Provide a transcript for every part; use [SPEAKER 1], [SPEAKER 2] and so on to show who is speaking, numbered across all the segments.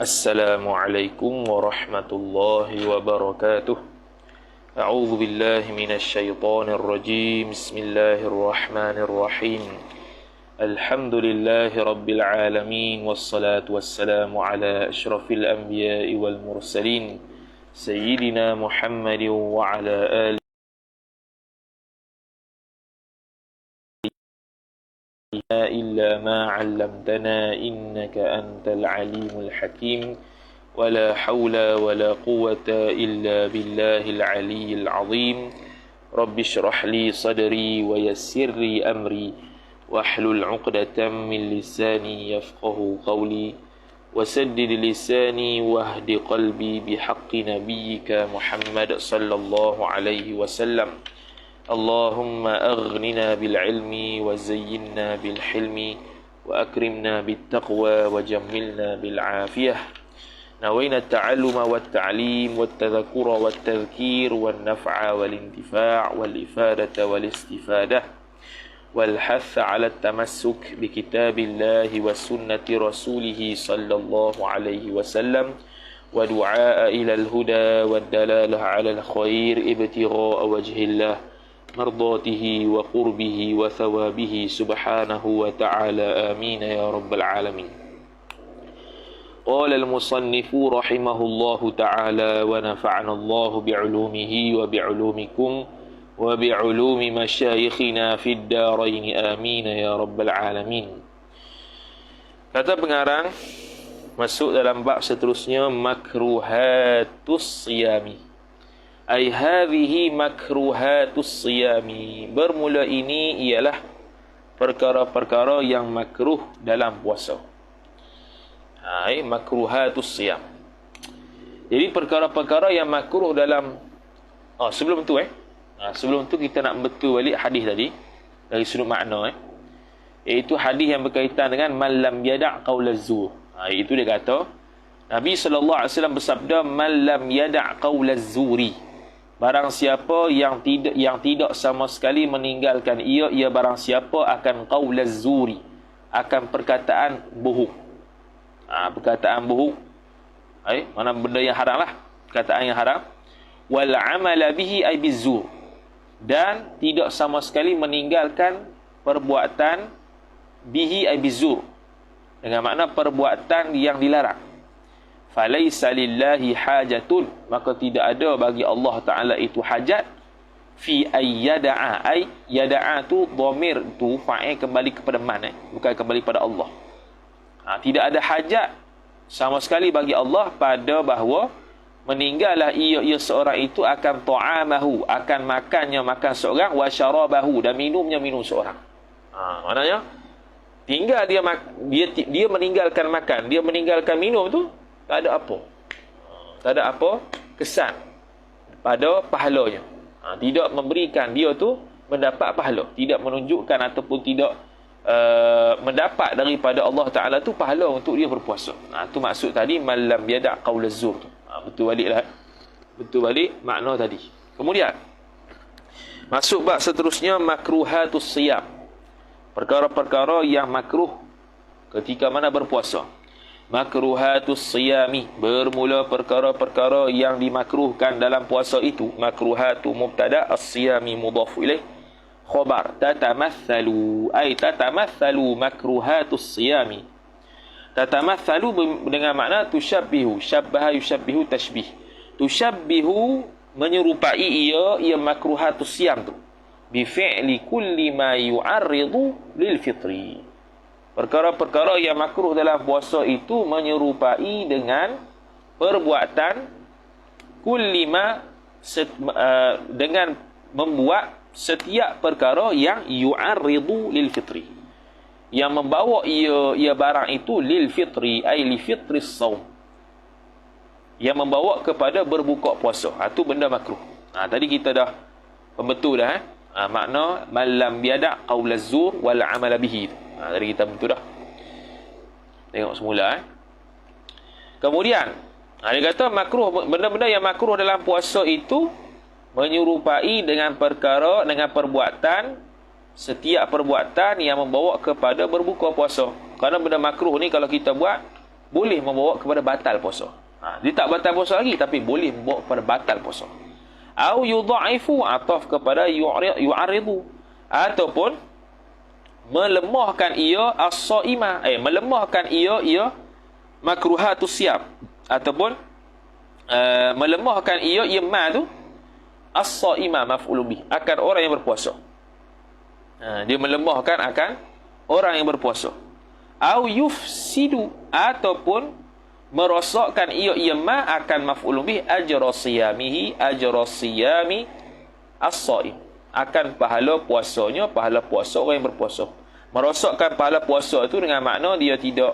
[SPEAKER 1] السلام عليكم ورحمة الله وبركاته. أعوذ بالله من الشيطان الرجيم. بسم الله الرحمن الرحيم. الحمد لله رب العالمين، والصلاة والسلام على أشرف الأنبياء والمرسلين سيدنا محمد وعلى آله إلا ما علمتنا إنك أنت العليم الحكيم، ولا حول ولا قوة إلا بالله العلي العظيم. رب اشرح لي صدري ويسر لي أمري واحلل عقدة من لساني يفقه قولي، وسدد لساني واهد قلبي بحق نبيك محمد صلى الله عليه وسلم. اللهم أغننا بالعلم وزينا بالحلم وأكرمنا بالتقوى وجملنا بالعافية. نوينا التعلم والتعليم والتذكر والتذكير والنفع والانتفاع والإفادة والاستفادة والحث على التمسك بكتاب الله وسنة رسوله صلى الله عليه وسلم، ودعاء إلى الهدى والدلالة على الخير ابتغاء وجه الله مرضاته وقربه وثوابه سبحانه وتعالى. آمين يا رب العالمين. قال المصنف رحمه الله تعالى: ونفعنا الله بعلومه وبعلومكم وبعلوم مشايخنا في الدارين. آمين يا رب العالمين. Kata pengarang masuk dalam bab seterusnya, makruhatus siyami. Ai hadhihi makruhatus siyami. Bermula ini ialah perkara-perkara yang makruh dalam puasa. Ai makruhatus siyam. Jadi perkara-perkara yang makruh dalam sebelum tu sebelum tu kita nak betul balik hadis tadi dari sudut makna iaitu hadis yang berkaitan dengan man lam yada' qaulaz zur. Itu dia kata Nabi sallallahu alaihi wasallam bersabda, man lam yada' qaulaz zuri. Barang siapa yang tidak sama sekali meninggalkan ia barang siapa akan qaulaz zuri, akan perkataan bohong. Perkataan bohong. Mana benda yang haram lah, perkataan yang haram. Wal amala bihi ay bizur. Dan tidak sama sekali meninggalkan perbuatan bihi ay bizur, dengan makna perbuatan yang dilarang. Falaisa lillahi hajatun, maka tidak ada bagi Allah Ta'ala itu hajat fi ayyada'a. Ay yada'a tu dhamir tu fa'il kembali kepada man, bukan kembali pada Allah. Tidak ada hajat sama sekali bagi Allah pada bahawa meninggallah ia seorang itu akan ta'amahu, akan makan seorang, wa syarabahu, dan minum seorang. Maknanya tinggal dia meninggalkan makan, dia meninggalkan minum tu tak ada apa kesan pada pahalanya. Tidak memberikan dia tu mendapat pahala, tidak menunjukkan ataupun tidak mendapat daripada Allah Ta'ala tu pahala untuk dia berpuasa. Tu maksud tadi man lam yada' qaulaz zur tu. Betul balik makna tadi. Kemudian masuk bab seterusnya, makruhatus siyam. Perkara-perkara yang makruh ketika mana berpuasa. Makruhatus siyami, bermula perkara-perkara yang dimakruhkan dalam puasa itu. Makruhatu mubtada, as-siyami mudhaf ilaih, khabar tatamathalu, ay tatamathalu makruhatus siyami. Tatamathalu dengan makna tushabbihu, syabbaha yushabbihu tashbih. Tushabbihu menyerupai ia makruhatus siyam tu bi fi'li kulli ma yu'arridu lil fitri. Perkara-perkara yang makruh dalam puasa itu menyerupai dengan perbuatan kullima, dengan membuat setiap perkara yang yu'arridu lil fitri, yang membawa ia barang itu lil fitri, ay li fitris saum, yang membawa kepada berbuka puasa. Itu benda makruh. Tadi kita dah pembetul dah makna man lam yada' qaulaz zur wal amala bihi. Dari kita betul dah. Tengok semula Kemudian dia kata makruh, benda-benda yang makruh dalam puasa itu menyerupai dengan perkara, dengan perbuatan, setiap perbuatan yang membawa kepada berbuka puasa. Kerana benda makruh ni kalau kita buat boleh membawa kepada batal puasa. Dia tak batal puasa lagi, tapi boleh membawa kepada batal puasa. Au yudha'ifu, ataf kepada yu'aridu, ataupun melemahkan ia as-saima, melemahkan ia makruhatus siyam, ataupun melemahkan ia ma tu as-saima maf'ulun bih, akan orang yang berpuasa. Dia melemahkan akan orang yang berpuasa. Au yufsidu, ataupun merosakkan ia ma akan maf'ulun bih ajra siyami as-saim, akan pahala puasanya, pahala puasa orang yang berpuasa. Merosakkan pahala puasa itu dengan makna dia tidak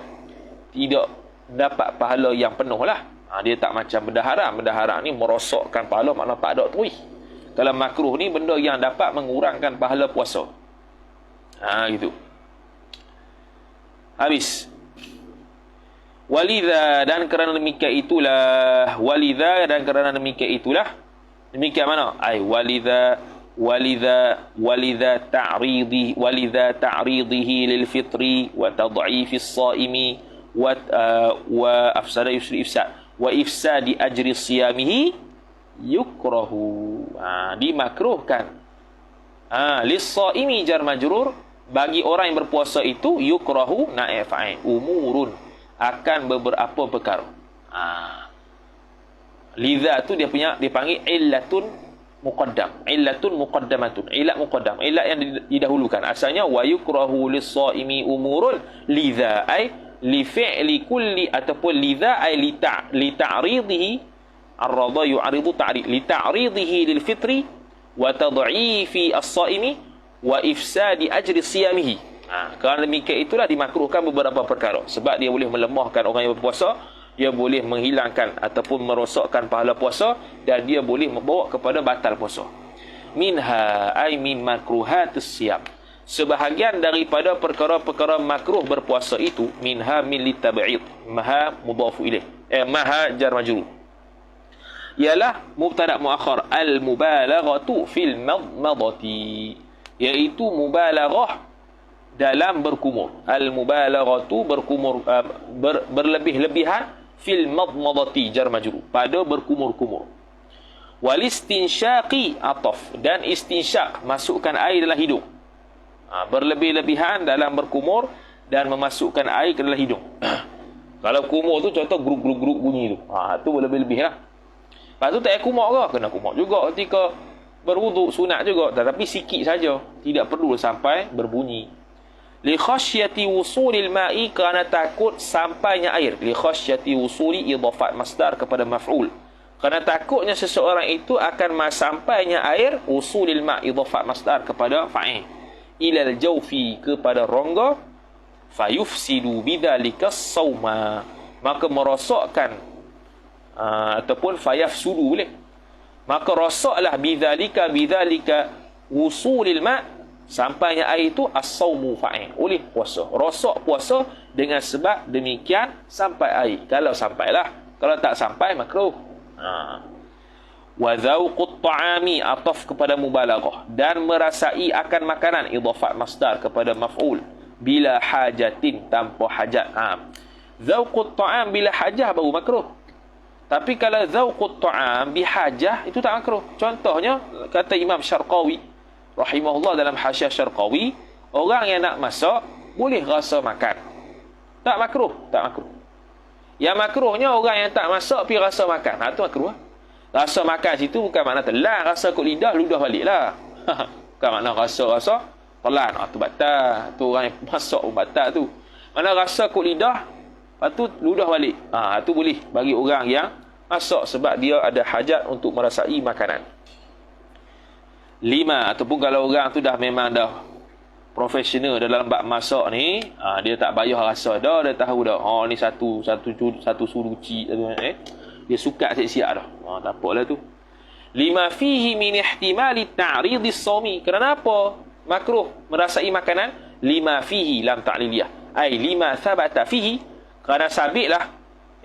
[SPEAKER 1] dapat pahala yang penuh lah. Dia tak macam benda haram ni merosakkan pahala, makna tak ada tu. Kalau makruh ni benda yang dapat mengurangkan pahala puasa. Gitu. Habis. Walidha, dan kerana demikian itulah, demikian mana? Walidha ta'ridihi lil fitri wa tad'ifi as-saimi wa afsada yusri ifsad wa ifsadi ajri siyamihi yukrahu. Dimakruhkan lis-saimi jar majrur, bagi orang yang berpuasa itu, yukrahu naib fa'il umurun, akan beberapa perkara. Lidha tu dia panggil illatun muqaddamatun, illat muqaddam, illat yang didahulukan. Asalnya wa yukrahu lis-saimi umurun lidha, ai li fi'li kulli, ataupun lidha ai li ta'ridihi ar-radha yu'aridu ta'rid li ta'ridihi lil fitri wa tad'ifi as-saimi wa ifsadi ajri siyamihi. Kerana demikian itulah dimakruhkan beberapa perkara, sebab dia boleh melemahkan orang yang berpuasa, dia boleh menghilangkan ataupun merosakkan pahala puasa, dan dia boleh membawa kepada batal puasa. Minha ay min makruhatis siyam, sebahagian daripada perkara-perkara makruh berpuasa itu, minha min litab'id, maha mudhafu ilaih, maha jar majrur, ialah mubtada muakhar al mubalaghatu fil madmadati, iaitu mubalaghah dalam berkumur. Al mubalaghatu berkumur, berlebih-lebihan, fil madmadati jar majrur, pada berkumur-kumur. Wal istinsyaqi ataf, dan istinsyak, masukkan air dalam hidung. Berlebih-lebihan dalam berkumur dan memasukkan air ke dalam hidung. Kalau kumur tu contoh gruk-gruk-gruk bunyi tu, tu berlebih-lebih lah. Lepas tu tak payah kumur ke? Kena kumur juga ketika berwuduk, sunat juga, tetapi sikit saja, tidak perlu sampai berbunyi. Li khasyati wusulil ma'i, kerana takut sampainya air. Li khasyati wusuli idhafat masdar kepada maf'ul, kerana takutnya seseorang itu akan sampainya air, usulil ma' idhafat masdar kepada fa'il, ilal jawfi, kepada rongga, fayufsidu bidzalika as-sauma, maka merosakkan, ataupun fayafsudu boleh, maka rosaklah bidzalika wusulil ma', sampainya air itu, as-saumu fa'il, oleh puasa, rosak puasa dengan sebab demikian sampai air. Kalau sampailah, kalau tak sampai makruh. Wa dzauqut ta'ami ataf kepada mubalaghah, dan merasai akan makanan, idhafat masdar kepada maf'ul, bila hajatin, tanpa hajat. Dzauqut ta'am bila hajah baru makruh, tapi kalau dzauqut ta'am bihajah itu tak makruh. Contohnya kata Imam Syarqawi rahimahullah dalam Hasyiah Syarqawi, orang yang nak masak boleh rasa makan, tak makruh. Yang makruhnya orang yang tak masak pergi rasa makan, itu makruh. Rasa makan situ bukan makna telan, rasa kat lidah, ludah balik lah. Bukan makna rasa telan, tu batal, tu orang yang masak pun batal tu. Mana rasa kat lidah, lepas tu ludah balik, tu boleh bagi orang yang masak, sebab dia ada hajat untuk merasai makanan. 5, ataupun kalau orang tu dah memang dah profesional dalam bab masak ni, dia tak payah rasa dah, dia tahu dah, ni satu suruci, dia suka siap-siap dah, tak apalah tu. 5 fihi min ihtimali ta'ridis sawmi, kerana apa makruh merasai makanan? 5 fihi lam ta'liliyah, ai 5 thabata fihi, kerana sabitlah,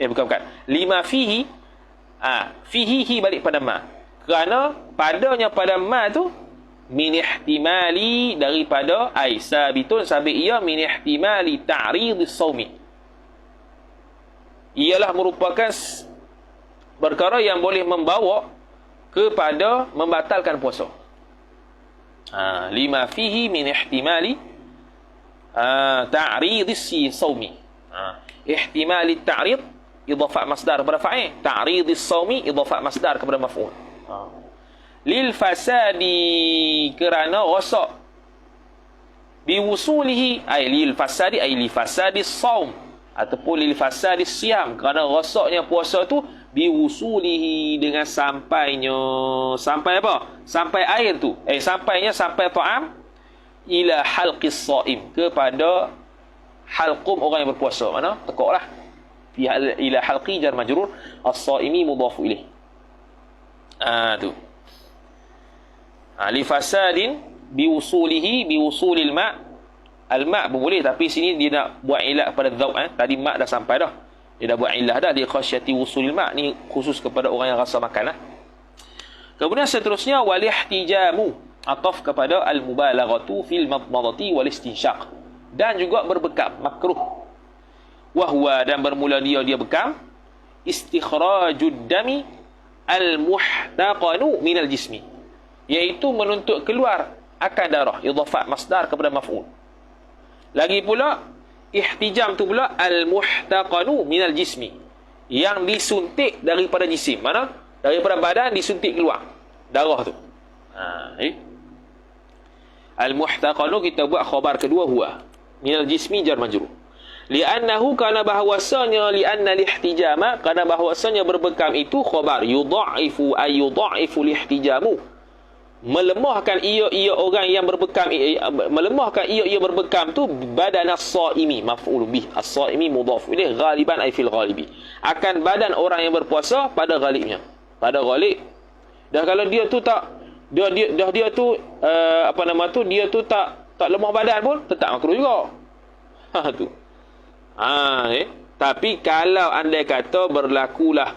[SPEAKER 1] bukan 5 fihi, fihi balik pada ma, kerana padanya pada ma tu min ihtimali, daripada ai sabitun sabit ia min ihtimali ta'ridis sawmi, ialah merupakan perkara yang boleh membawa kepada membatalkan puasa. Lima fihi min ihtimali ta'ridis saumi. Ihtimali ta'rid idafah masdar kepada fa'il, ta'ridis saumi idafah masdar kepada maf'ul. Lil fasadi, kerana rosak, biwusulihi ay lil fasadi ay li fasadis saum, ataupun lil fasadis siam, kerana rosaknya puasa tu biwusulihi, dengan sampainya, sampai apa? Sampai air tu, sampainya sampai ta'am ila halqis saim, kepada halqum orang yang berpuasa. Mana? Tekaklah. Ila halqi jar majrur, as-saimi mudhafu ilaih. Tu. Li fasadin biwusulihi, biwusulil ma'. Al-ma' pun boleh, tapi sini dia nak buat ilah pada dhauq. Tadi ma' dah sampai dah, dia dah buat ilah dah, dia khasyati wusulil ma'. Ni khusus kepada orang yang rasa makan. Kemudian seterusnya walihtijamu, ataf kepada al-mubalaghatu fil madmadati wal istinsyaq, dan juga berbekam, makruh. Wahwa, dan bermula dia bekam, istikhrajud dami al-muhtaqanu minal jismi, iaitu menuntut keluar akan darah, idhafat masdar kepada maf'ul. Lagi pula ihtijam tu pula al-muhtaqanu minal jismi, yang disuntik daripada jisim. Mana? Daripada badan disuntik keluar darah tu. Al-muhtaqanu kita buat khabar kedua, huwa minal jismi jar majrur. Li'annahu, kana bahawasanya, li'anna lihtijama, kana bahawasanya berbekam itu khabar yudha'ifu ay yudha'ifu lihtijamu, melemahkan ia orang yang berbekam, melemahkan ia berbekam tu badan as-saimi maf'ul bih, as-saimi mudhaf ilaih, ghaliban ay fil ghalibi, akan badan orang yang berpuasa pada ghalibnya, pada ghalib. Dah kalau dia tu tak dia tu dia tu tak lemah badan pun tetap makruh juga. Tu. Tapi kalau andai kata berlakulah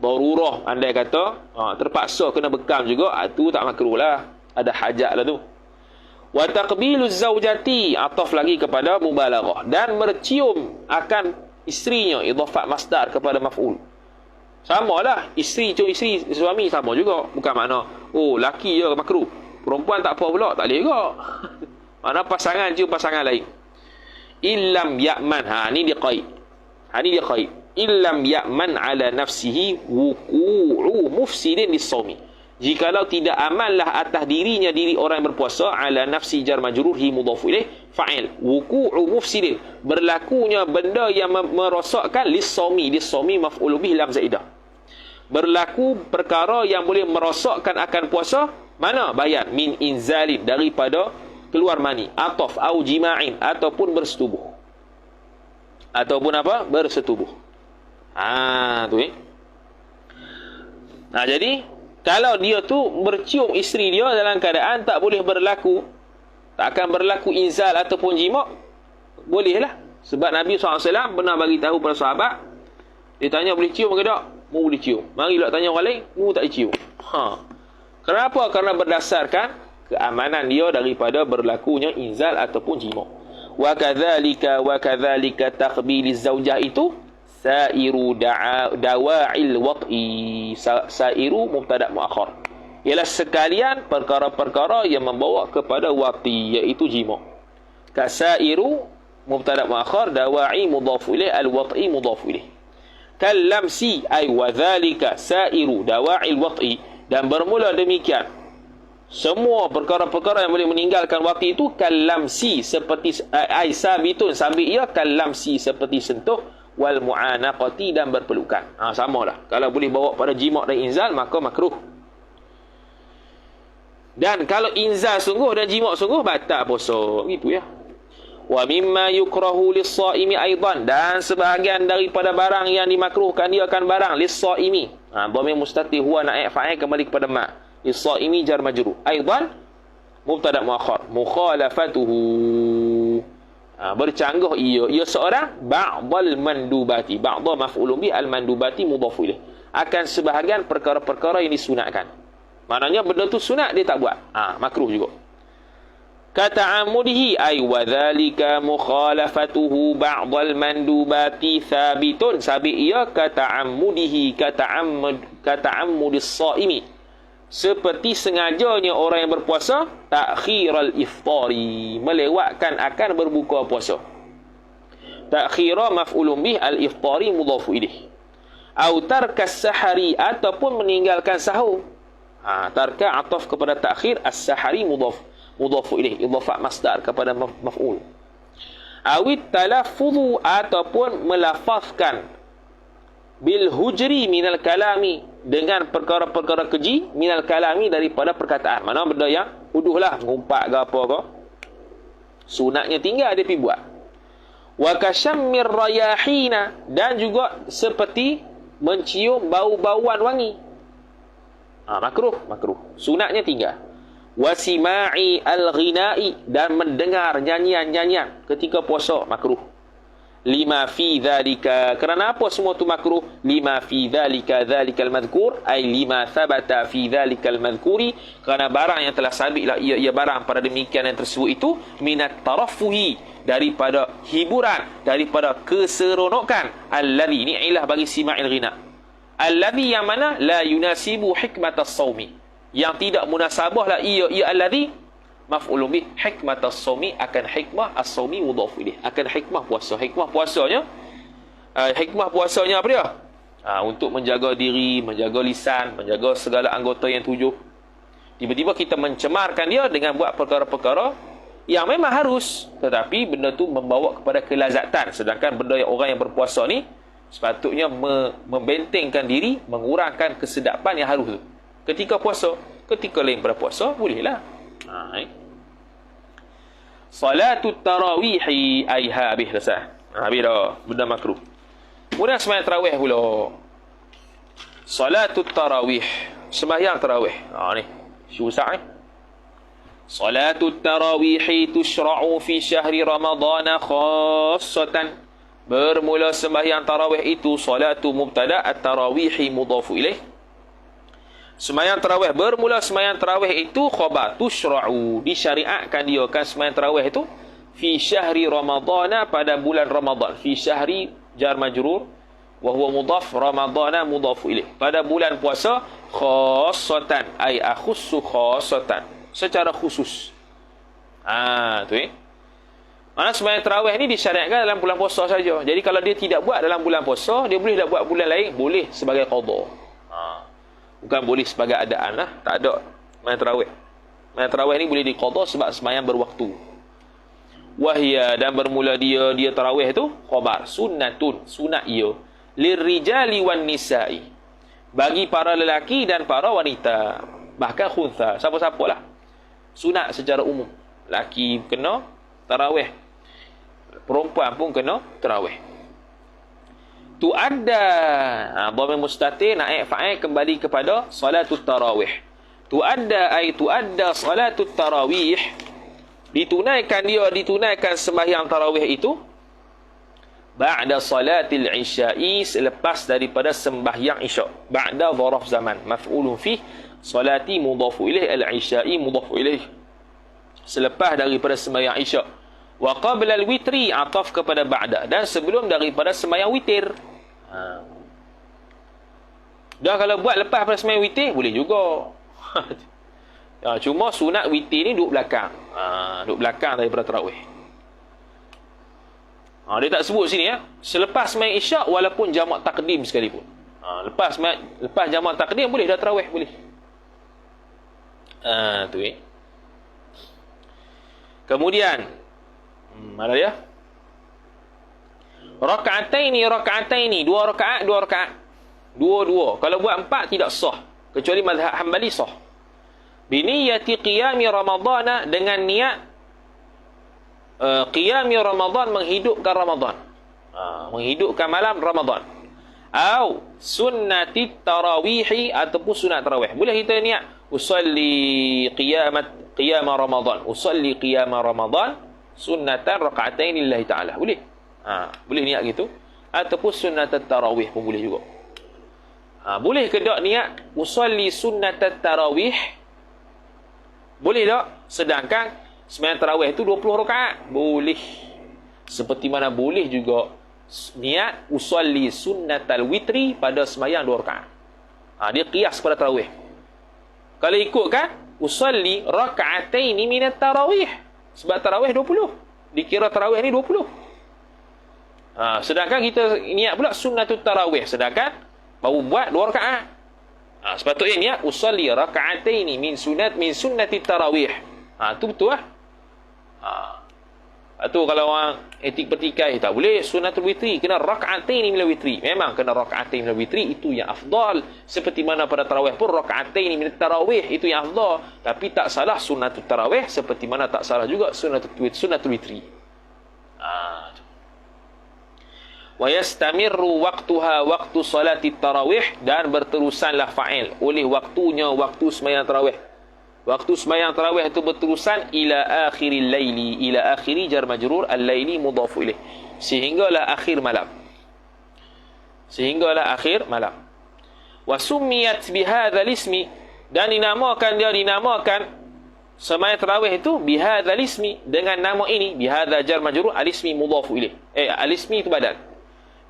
[SPEAKER 1] darurah, andai kata terpaksa kena bekam juga, tu tak makruh lah, ada hajat lah tu. Wa taqbiluz zaujati, ataf lagi kepada mubalaghah, dan mercium akan isterinya, idhafat masdar kepada maf'ul. Sama lah, isteri suami sama juga, bukan makna laki je makruh, perempuan tak apa pula, tak boleh juga. Mana pasangan cium pasangan lain. Illam ya'man, ni dia qaid. Ni dia qaid. Illam ya'man ala nafsihi wuqu'u mufsidin lis-sawmi, jikalau tidak amanlah atas dirinya, diri orang yang berpuasa, ala nafsi jar majrur hi mudhaf ilaih fa'il, wuqu'u mufsidin, berlakunya benda yang merosakkan, lis-sawmi, lis-sawmi maf'ul bih lam zaidah, berlaku perkara yang boleh merosakkan akan puasa. Mana? Bayan, min inzalin, daripada keluar mani, ataf au jima'in, ataupun bersetubuh, ataupun apa? Bersetubuh. Tu jadi kalau dia tu bercium isteri dia dalam keadaan tak boleh berlaku, tak akan berlaku inzal ataupun jima', bolehlah. Sebab Nabi SAW pernah bagi tahu pada sahabat, dia tanya boleh cium ke tak? Mu boleh cium. Mari pula tanya orang lain, mu tak cium. Kenapa? Karena berdasarkan keamanan dia daripada berlakunya inzal ataupun jima'. Wa kadzalika taqbiliz zaujah itu sairu dawa'il wat'i, sairu mubtada' muakhar, ialah sekalian perkara-perkara yang membawa kepada wati, iaitu jima'. Kasairu mubtada' muakhar, dawa'i mudhaf ilaih, al-wat'i mudhaf ilaih. Kallamsi ay wa dzalika sairu dawa'il wat'i, dan bermula demikian semua perkara-perkara yang boleh meninggalkan wati itu, kallamsi, seperti ay sabitun, sabit ia, kallamsi, seperti sentuh, wal mu'anaqati, dan berpelukan. Samalah. Kalau boleh bawa pada jima' dan inzal, maka makruh. Dan kalau inzal sungguh dan jima' sungguh, batal puasa. Gitu ya. Wa mimma yukrahu lis-shaimi aidan, dan sebahagian daripada barang yang dimakruhkan dia akan barang lis-shaimi. Dhamir mustatir huwa naib fa'il kembali kepada ma'. Lis-shaimi jar majrur. Aidan mubtada' muakhar. Mukhalafatuhu, bercanggah ia seorang, ba'dal mandubati, ba'dha maf'ulun bi, al-mandubati mudhaf ilaih, akan sebahagian perkara-perkara yang disunatkan. Maknanya benda tu sunat dia tak buat, makruh juga. kata'ammudihi ay wa dhalika mukhalafatuhu ba'dal mandubati thabitun, sabit ia kata'ammudihi, kata'ammudis saimi, seperti sengajanya orang yang berpuasa ta'khiral iftari, melewatkan akan berbuka puasa. Ta'khira maf'ulun bih, al-iftari mudhafu ilaih. Au tarkas sahari, ataupun meninggalkan sahur. Tarka ataf kepada ta'khir, as-sahari mudhafu ilaih, idhafat masdar kepada maf'ul. Awit talaffudhu, ataupun melafazkan bil hujri minal kalami, dengan perkara-perkara keji minal kalami, daripada perkataan. Mana benda yang uduhlah, ngumpat ke apa ke, sunatnya tinggal dia pergi buat. Wa kasyammir rayahina, dan juga seperti mencium bau-bauan wangi. Makruh. Sunatnya tinggal. Wa sima'i al-ghina'i, dan mendengar nyanyian-nyanyian ketika puasa, makruh. Lima fi dhalika, kerana apa semua tu makruh? Lima fi dhalika dhalikal madhkur, ay lima thabata fi dhalikal madhkuri, kerana barang yang telah sabitlah ia barang pada demikian yang tersebut itu, minat tarafuhi, daripada hiburan, daripada keseronokan. Alladhi, ni ilah bagi sima'il ghina. Alladhi, yang mana la yunasibu hikmatas sawmi, yang tidak munasabah lah ia alladhi maf'ulun bih, hikmat as-sawmi, akan hikmah as-sawmi mudhaf ilaih, akan hikmah puasa. Hikmah puasanya apa dia? Untuk menjaga diri, menjaga lisan, menjaga segala anggota yang 7. Tiba-tiba kita mencemarkan dia dengan buat perkara-perkara yang memang harus, tetapi benda tu membawa kepada kelazatan. Sedangkan benda yang orang yang berpuasa ni sepatutnya membentengkan diri, mengurangkan kesedapan yang harus tu ketika puasa. Ketika lain berpuasa bolehlah. Salatut tarawihi, ay habis dah. Habis dah, benda makruh. Kemudian sembahyang tarawih pula. Salatut tarawih, sembahyang tarawih. Ni susah ni. Salatut tarawih tushra'u fi syahri Ramadan khassatan. Bermula sembahyang tarawih itu, salatu mubtada, at-tarawih mudhafu ilaih. Sembahyang tarawih, bermula sembahyang tarawih itu khabar, tushra'u, disyariatkan dia kan sembahyang tarawih itu, fi syahri Ramadana, pada bulan Ramadan. Fi syahri jar majrur, wa huwa mudhaf, Ramadana mudhaf ilaih, pada bulan puasa, khassatan, ay akhussu khassatan, secara khusus. Tu mana sembahyang tarawih ni disyariatkan dalam bulan puasa saja. Jadi kalau dia tidak buat dalam bulan puasa, dia boleh tak buat bulan lain? Boleh, sebagai qada. Bukan boleh sebagai adaan lah. Tak ada sembahyang tarawih. Sembahyang tarawih ni boleh diqada sebab sembahyang berwaktu. Wahya, dan bermula dia tarawih tu khabar, sunnatun, sunat ia, lirrijali wan nisa'i, bagi para lelaki dan para wanita, bahkan khuntha, siapa-siapa lah. Sunat secara umum. Lelaki kena tarawih, perempuan pun kena tarawih. Tuadda, dhamir mustatir, naik fa'il, kembali kepada salatut tarawih. Tuadda, ay tuadda salatut tarawih, ditunaikan sembahyang tarawih itu, ba'da salatil isya'i, selepas daripada sembahyang isya'. Ba'da dharaf zaman, maf'ulun fih, salati mudhafu ilaih, al-isya'i mudhafu ilaih, selepas daripada sembahyang isya'. Wa qabla al-witri, ataf kepada ba'da, dan sebelum daripada sembahyang witir. Dah kalau buat lepas pada sembahyang witir boleh juga. Cuma sunat witir ni duduk belakang. Duduk belakang daripada tarawih. Dia tak sebut sini ya. Selepas sembahyang isyak walaupun jamak takdim sekalipun. Lepas jamak takdim boleh dah tarawih, boleh. Tu Kemudian mana dia? Raka'ataini, dua rakaat. Dua. Kalau buat 4 tidak sah, kecuali mazhab Hanbali sah. Biniyati qiyami Ramadhan, dengan niat qiyami Ramadhan, menghidupkan Ramadan. Menghidupkan malam Ramadan. Au sunnati tarawihi, ataupun sunat tarawih. Boleh kita niat usalli qiyama Ramadan, usalli qiyama Ramadan sunnatan raka'atain lillahi ta'ala. Boleh. Boleh niat gitu. Ataupun sunat tarawih pun boleh juga. Boleh ke tak niat usalli sunat tarawih? Boleh tak? Sedangkan sembahyang tarawih itu 20 rakaat? Boleh. Seperti mana boleh juga niat usolli sunnatal witri pada sembahyang 2 rakaat. Dia qiyas pada tarawih. Kalau ikutkan usolli raka'ataini minat tarawih. Sebab tarawih 20. Dikira tarawih ni 20. Sedangkan kita niat pula sunnatul tarawih. Sedangkan baru buat 2 rakaat. Sepatutnya niat usolli raka'ataini min sunnati tarawih. Tu betul lah. Tu kalau orang etik pertikai, tak boleh sunnatul witri, kena raka'ataini minal witri. Memang kena raka'ataini minal witri, itu yang afdal. Seperti mana pada tarawih pun raka'ataini minat tarawih itu yang afdal. Tapi tak salah sunnatul tarawih, seperti mana tak salah juga sunnatul witri. Wa yastamirru waqtuha waqtu salati tarawih, dan berterusanlah fa'il oleh waktunya waktu sembahyang tarawih. Waktu sembahyang tarawih itu berterusan ila akhiril laili, ila akhiri jar majrur al-laili mudhafu ilaih, sehinggalah akhir malam. Sehinggalah akhir malam. Wa summiyat bihadzal ismi, dan dinamakan sembahyang tarawih itu bihadzal ismi, dengan nama ini. Bihadza jar majrur al-ismi mudhafu ilaih. Al-ismi itu badan.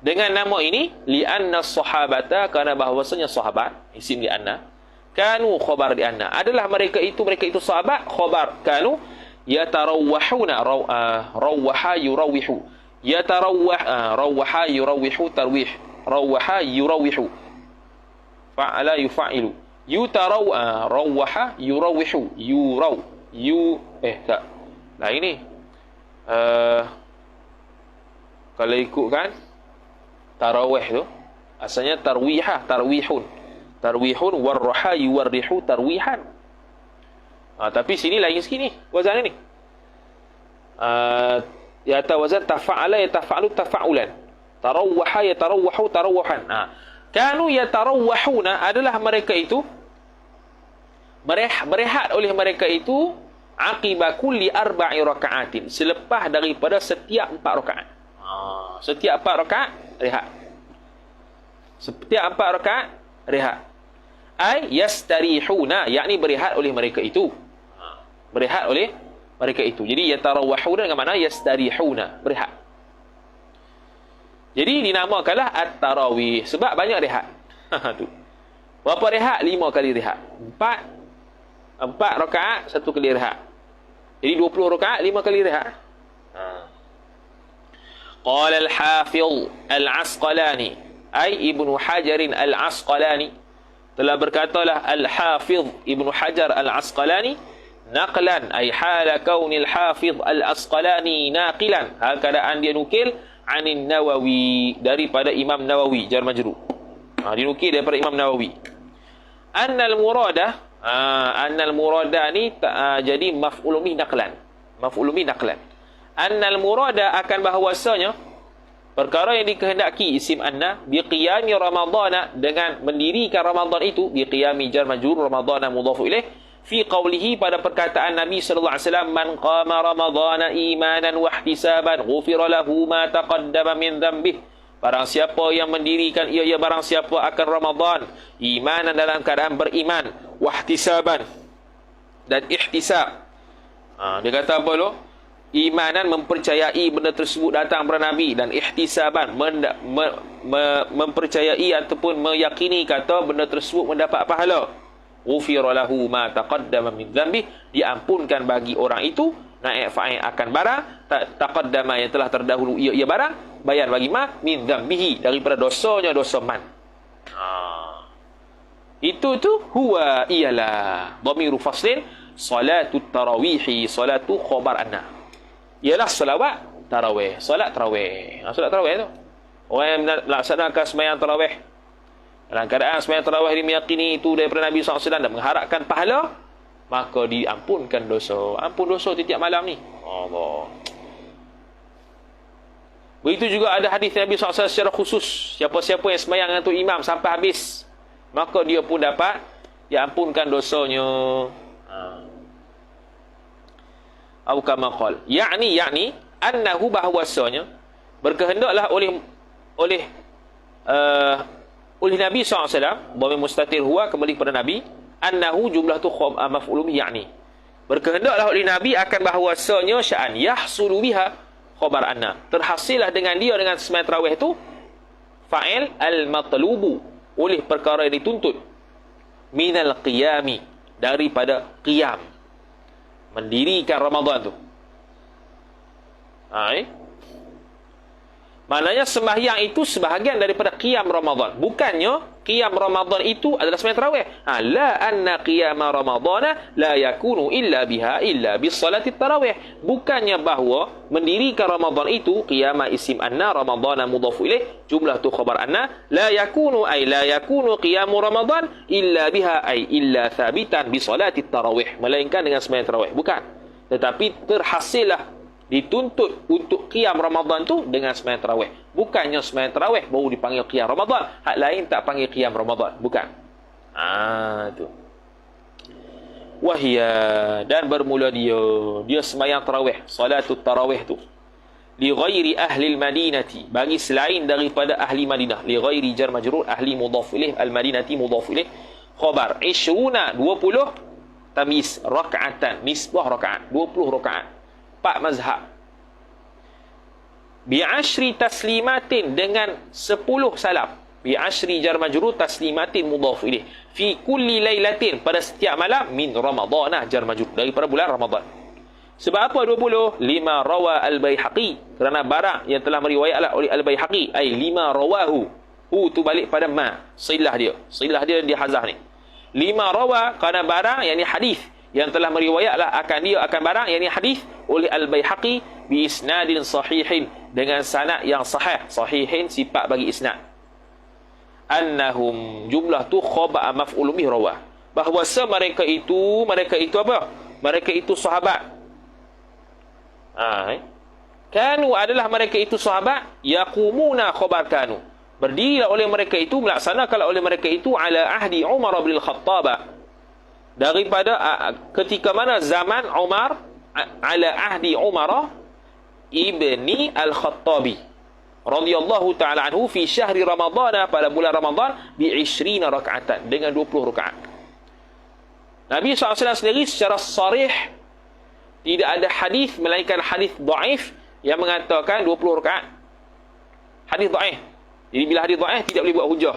[SPEAKER 1] Dengan nama ini li'anna sahabata, karena bahawasanya sahabat, isim li'anna, kanu khabar di anna, adalah mereka itu sahabat, khabar kanu yatarawwahuna, rawwaha yurawwihu, rawwaha yurawwihu tarwih, rawwaha yurawwihu, fa'ala yufa'ilu, rawwaha yurawwihu, tak nah ini kalau ikutkan tarawih tu asalnya tarwihun warraha yuwarrihu tarwihan. Tapi sini lain sikit ni wazan ni. Yatawazan tafa'ala yatafa'alu tafa'ulan. Tarawwaha yatarawwahu tarawwahan. Kanu yatarawwahuna, adalah mereka itu berehat oleh mereka itu aqiba kulli arba'i raka'atin, selepas daripada setiap 4 rakaat. Setiap 4 rakaat rehat. Setiap 4 rakaat rehat. Ay yastarihuna, yakni berehat oleh mereka itu. Berehat oleh mereka itu. Jadi yatarawwahuna dengan makna yastarihuna, berehat. Jadi dinamakanlah at-tarawih sebab banyak rehat. Tu. Berapa rehat? 5 kali rehat. 4 rakaat 1 kali rehat. Jadi 20 rakaat 5 kali rehat. Qala al-Hafiz al-Asqalani, ay Ibnu Hajar al-Asqalani, telah berkatalah Al-Hafiz Ibnu Hajar Al-Asqalani, naqlan ay hala kaunil Hafiz Al-Asqalani naqilan, keadaan dia nukil anin Nawawi, daripada Imam Nawawi, jar majrur. Dinukil daripada Imam Nawawi. Annal murada ni jadi maf'ul bih naqlan. Annal murada, akan bahawasanya perkara yang dikehendaki isim anna biqiyami ramadhana, dengan mendirikan Ramadan itu, biqiyami jar majrur ramadhana mudhafu ilaih, fi qawlihi, pada perkataan Nabi sallallahu alaihi wasallam, man qama ramadhana imanan wa ihtisaban ghufira lahu ma taqaddama min dhanbih, barang siapa yang mendirikan barang siapa akan Ramadan imanan, dalam keadaan beriman, wa ihtisaban, dan ihtisab. Dia kata apa dulu? Imanan, mempercayai benda tersebut datang kepada Nabi, dan ihtisaban, mempercayai ataupun meyakini kata benda tersebut mendapat pahala. Ghufira lahu ma taqaddama min dhanbi, diampunkan bagi orang itu naik fa'il akan barang taqaddama, yang telah terdahulu ia barang, bayan bagi ma min dhanbihi, daripada dosanya, dosa man. Itu tu huwa ialah dhamiru faslin salatu tarawihi, salatu khabar anna, ialah selawat tarawih, solat tarawih. Solat tarawih tu, orang yang melaksanakan sembahyang tarawih dalam keadaan sembahyang tarawih ini meyakini itu daripada Nabi SAW dan mengharapkan pahala, maka diampunkan dosa. Ampun dosa setiap malam ni. Allah. Begitu juga ada hadis Nabi SAW secara khusus, siapa-siapa yang sembahyang dengan tu imam sampai habis, maka dia pun dapat diampunkan dosanya. Atau kama qala, yakni annahu, bahawasanya berkehendaklah oleh Nabi SAW, dhamir mustatir huwa kembali kepada Nabi, annahu jumlah tu maf'ul bih, yakni Berkehendaklah oleh Nabi akan bahawasanya sya'an yahsulu biha khabar anna. Terhasillah dengan dia, dengan sembahyang tarawih itu, fa'il al-matlubu, oleh perkara yang dituntut, minal qiyami, daripada qiyam, mendirikan Ramadan tu. Maknanya sembahyang itu sebahagian daripada qiyam Ramadan. Bukannya qiyam Ramadan itu adalah sembahyang tarawih. La anna qiyam Ramadana la yakunu illa biha illa bis salati tarawih. Bukannya bahawa mendirikan Ramadan itu, qiyam isim anna, Ramadana mudhaf ilaih, jumlah tu khabar anna, la yakunu ay la yakunu qiyam Ramadan illa biha ay illa thabitan bi salati tarawih. Melainkan dengan sembahyang tarawih. Bukan. Tetapi terhasillah, dituntut untuk qiyam Ramadan tu dengan sembahyang tarawih. Bukannya sembahyang tarawih baru dipanggil qiyam Ramadan, hak lain tak panggil qiyam Ramadan. Bukan. Tu. Wahia, dan bermula dia sembahyang tarawih, salatut tarawih tu, li ghairi ahli al-Madinati, bagi selain daripada ahli Madinah. Li ghairi jar majrur, ahli mudhaf ilaih, al-Madinati mudhaf ilaih, khabar 20 tamyiz raka'atan, nisbah raka'at, 20 raka'at. 4 mazhab. Bi'ashri taslimatin, dengan 10 salam. Bi'ashri jar majrur, taslimatin mudhaf ilaih. Fi kulli lailatin, pada setiap malam, min Ramadana jar majrur, daripada bulan Ramadan. Sebab apa 20? Lima rawa al-Baihaqi, kerana barang yang telah meriwayatlah oleh al-Baihaqi, ay lima rawahu. Tu balik pada ma, silah dia hazah ni. Lima rawa, kerana barang yang ni hadis, yang telah meriwayatlah akan barang yang ni hadis oleh al-Baihaqi bi isnadin sahihin, dengan sanad yang sahih. Sahihin sifat bagi isnad. Annahum, jumlah tu khabar maf'ul bih rawah, bahawa mereka itu apa? Mereka itu sahabat. Kanu, adalah mereka itu sahabat, yaqumuna khabar kanu, berdirilah oleh mereka itu, melaksanakanlah oleh mereka itu, ala ahdi Umar bin Al-Khattab, daripada ketika mana zaman Umar, ala ahdi Umar ibni Al-Khattabi radhiyallahu ta'ala anhu, fi syahri Ramadhan, pada bulan Ramadan, bi 20 rakaatan, dengan 20 rakaat. Nabi SAW sendiri secara sarih tidak ada hadis, melainkan hadis dhaif yang mengatakan 20 rakaat. Hadis dhaif. Jadi bila hadis dhaif tidak boleh buat hujah.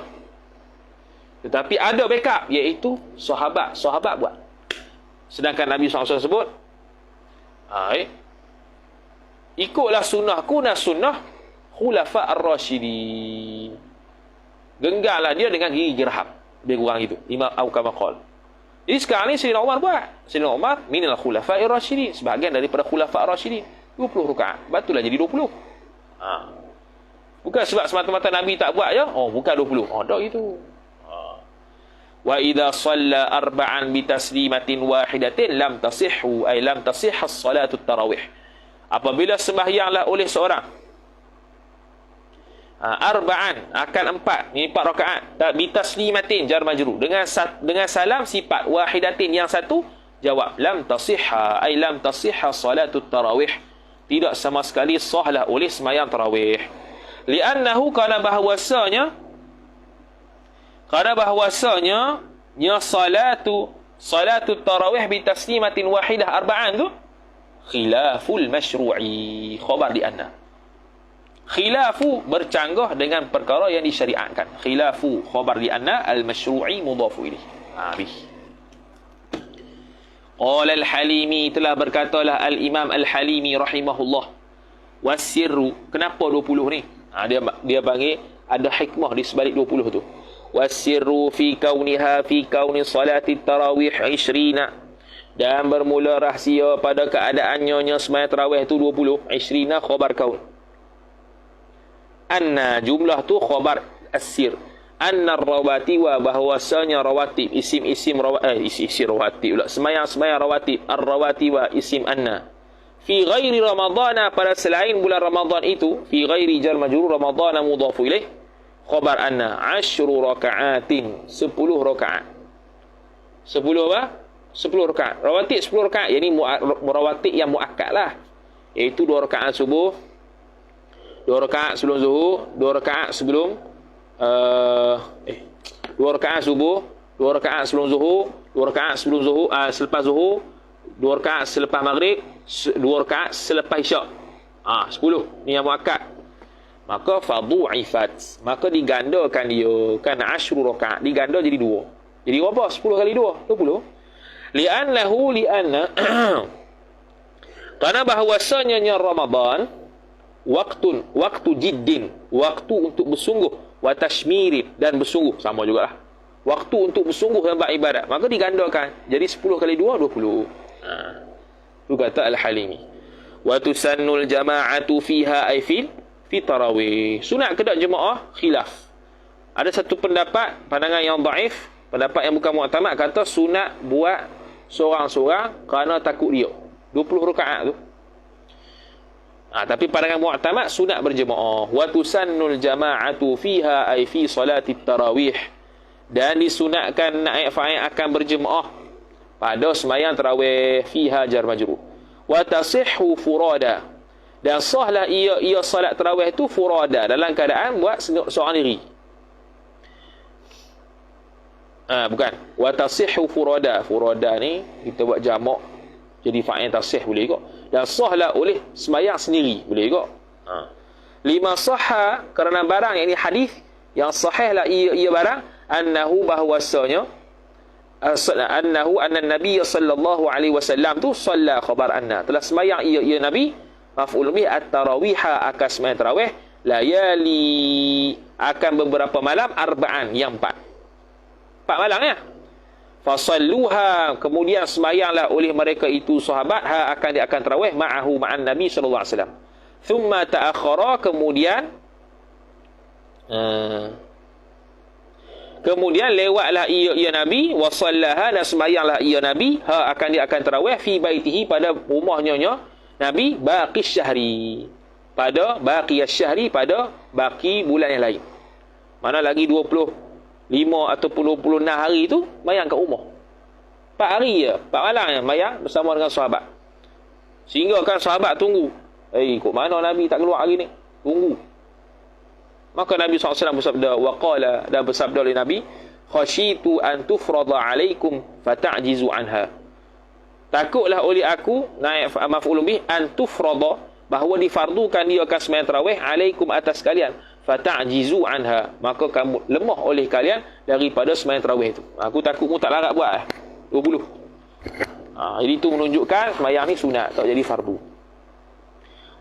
[SPEAKER 1] Tetapi ada backup, iaitu sahabat buat. Sedangkan Nabi SAW sebut, ikutlah sunnahku dan sunnah khulafa ar-rasyidin. Genggamlah dia dengan gigi geraham. Lebih kurang itu. Imam Awqama qala. Jadi sekarang ni Sayyidina Umar buat. Sayyidina Umar minal khulafa ar-rasyidin, sebahagian daripada khulafa ar-rasyidin. 20 rakaat. Batulah jadi 20. Bukan sebab semata-mata Nabi tak buat je. Bukan 20. Tak gitu. Wa idza shalla arba'an bi taslimatin wahidatin lam tasihhu, ay lam tasihha as-salatu tarawih. Apabila sembahyanglah oleh seorang arba'an, akan 4, ini 4 rakaat, bi taslimatin jar majrur, dengan salam sifat, wahidatin yang satu, jawab lam tasihha, ay lam tasihha salatu tarawih, tidak sama sekali sahlah oleh sembahyang tarawih. Li'annahu, kerana bahawasanya ya salatu tarawih bi taslimatin wahidah arba'an tu khilaful masyru'i, khabar di anna. Khilafu, bercanggah dengan perkara yang disyariatkan. Khilafu khabar di anna, al-masyru'i mudhafu ilaih. Habis. Qala al-Halimi, telah berkatalah al-Imam al-Halimi rahimahullah, wasirru, kenapa 20 ni? Dia panggil ada hikmah di sebalik 20 tu. Wasirru fi kauniha fi kauni salati tarawih 20, dan bermula rahsia pada keadaannya sembahyang tarawih tu 20. 20 khabar kaun. Anna, jumlah tu khabar as-sir. Anna rawatiwa, bahawasanya rawatib, isim rawatib pula, sembahyang rawatib, ar-rawatiwa isim anna, fi ghairi Ramadana, pada selain bulan Ramadan itu, fi ghairi jar majrur, Ramadana mudhafu ilaih, khabar anna 10 raka'atin, 10 rakaat. 10 apa? 10 rakaat. Rawatib 10 rakaat, yakni rawatib yang muakkad lah, iaitu 2 rakaat subuh, 2 rakaat sebelum zuhur, 2 rakaat sebelum 2 rakaat subuh, 2 rakaat sebelum zuhur, 2 rakaat sebelum zuhur, selepas zuhur, 2 rakaat selepas maghrib, 2 rakaat selepas isyak. 10 ni yang muakkad. Maka fadhu'ifat, maka digandakan dia, kan 10 rakaat diganda jadi 2. Jadi berapa? 10 kali 2 20. Li'anna karena bahwasanya Ramadan waktu jiddin, waktu untuk bersungguh, wa tashmirin, dan bersungguh, sama jugalah. Waktu untuk bersungguh dalam ibadat, maka digandakan jadi 10 kali 2 20. Itu kata Al-Halimi. Wa tusannul jama'atu fiha ay fi tarawih. Sunat ke tak jemaah? Khilaf. Ada satu pendapat, pandangan yang dhaif, pendapat yang bukan muktamad, kata sunat buat seorang-seorang kerana takut dia 20 rakaat tu. Tapi pandangan mu'tamad sunat berjemaah. Wa tusannul jama'atu fiha ay fi salati tarawih, dan disunatkan naik akan berjemaah pada sembahyang tarawih fiha jar majrur. Wa tasihhu furada, dan sahlah ia salat tarawih itu furada, dalam keadaan buat seorang diri. Bukan. Wa tasihhu furada. Furada ni kita buat jamak jadi fa'il tasih boleh juga. Dan sahlah oleh sembahyang sendiri boleh juga. Lima sahha, kerana barang yang ini hadis yang sahihlah ia barang, annahu bahwasanya anna Nabi sallallahu alaihi wasallam tu salla, khabar anna, telah sembahyang ia Nabi, maf'ul bih at-tarawiha, akan sembahyang tarawih, layali, akan beberapa malam, arba'an, yang 4 malam ya. Fasalluha, kemudian sembahyanglah oleh mereka itu sahabat, akan tarawih ma'ahu ma'an Nabi sallallahu alaihi wasallam. Thumma ta'akhkhara, kemudian lewatlah ia Nabi, wa sallaha, dan sembahyanglah ia Nabi, akan tarawih, fi baitihi, pada rumahnya Nabi, baqis syahri, pada baqiyas syahri, pada baki bulan yang lain. Mana lagi 25 ataupun 26 hari tu bayang kat rumah. 4 hari je, 4 malam je bayang bersama dengan sahabat. Sehingga kan sahabat tunggu, kok mana Nabi tak keluar hari ni? Tunggu. Maka Nabi SAW bersabda, waqala, dan bersabda oleh Nabi, khasyitu an tufrada alaikum fata'jizu anha. Takutlah oleh aku, naik maf'ul bih, an tufrada, bahawa difardukan dia akan sembahyang tarawih, alaikum, atas kalian, fata'jizu anha, maka kamu lemah oleh kalian daripada sembahyang tarawih itu. Aku takut mu tak larat buat 20. Jadi itu menunjukkan sembahyang ni sunat, tak jadi fardu.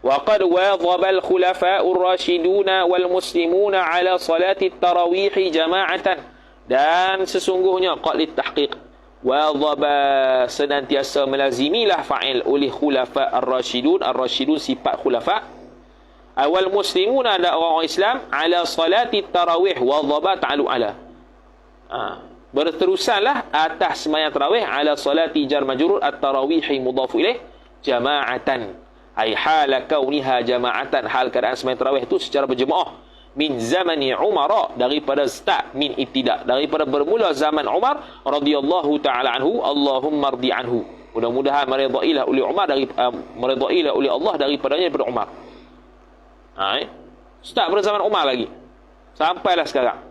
[SPEAKER 1] وقد واظب الخلفاء الراشدون والمسلمون على صلاة التراويح جماعة, dan sesungguhnya qadlit tahqiq, wadzaba, senantiasa melazimilah fa'il oleh khulafa ar-rasyidun, ar-rasyidun sifat khulafa, awal muslimuna, ada orang Islam, ala salati tarawih, wadzaba ta'alu ala, berterusanlah atas sembahyang tarawih, ala salati jar majrur at-tarawih mudhafu ilaih, jama'atan, ay hala kauniha jama'atan, hal keadaan sembahyang tarawih itu secara berjemaah, min zamani Umar, daripada start, min ibtida, daripada bermula zaman Umar radhiyallahu taala anhu, Allahumma rdi anhu, mudah-mudahan meridailah oleh Umar, meridailah oleh Allah daripadanya, daripada Umar. Start pada zaman Umar lagi sampailah sekarang.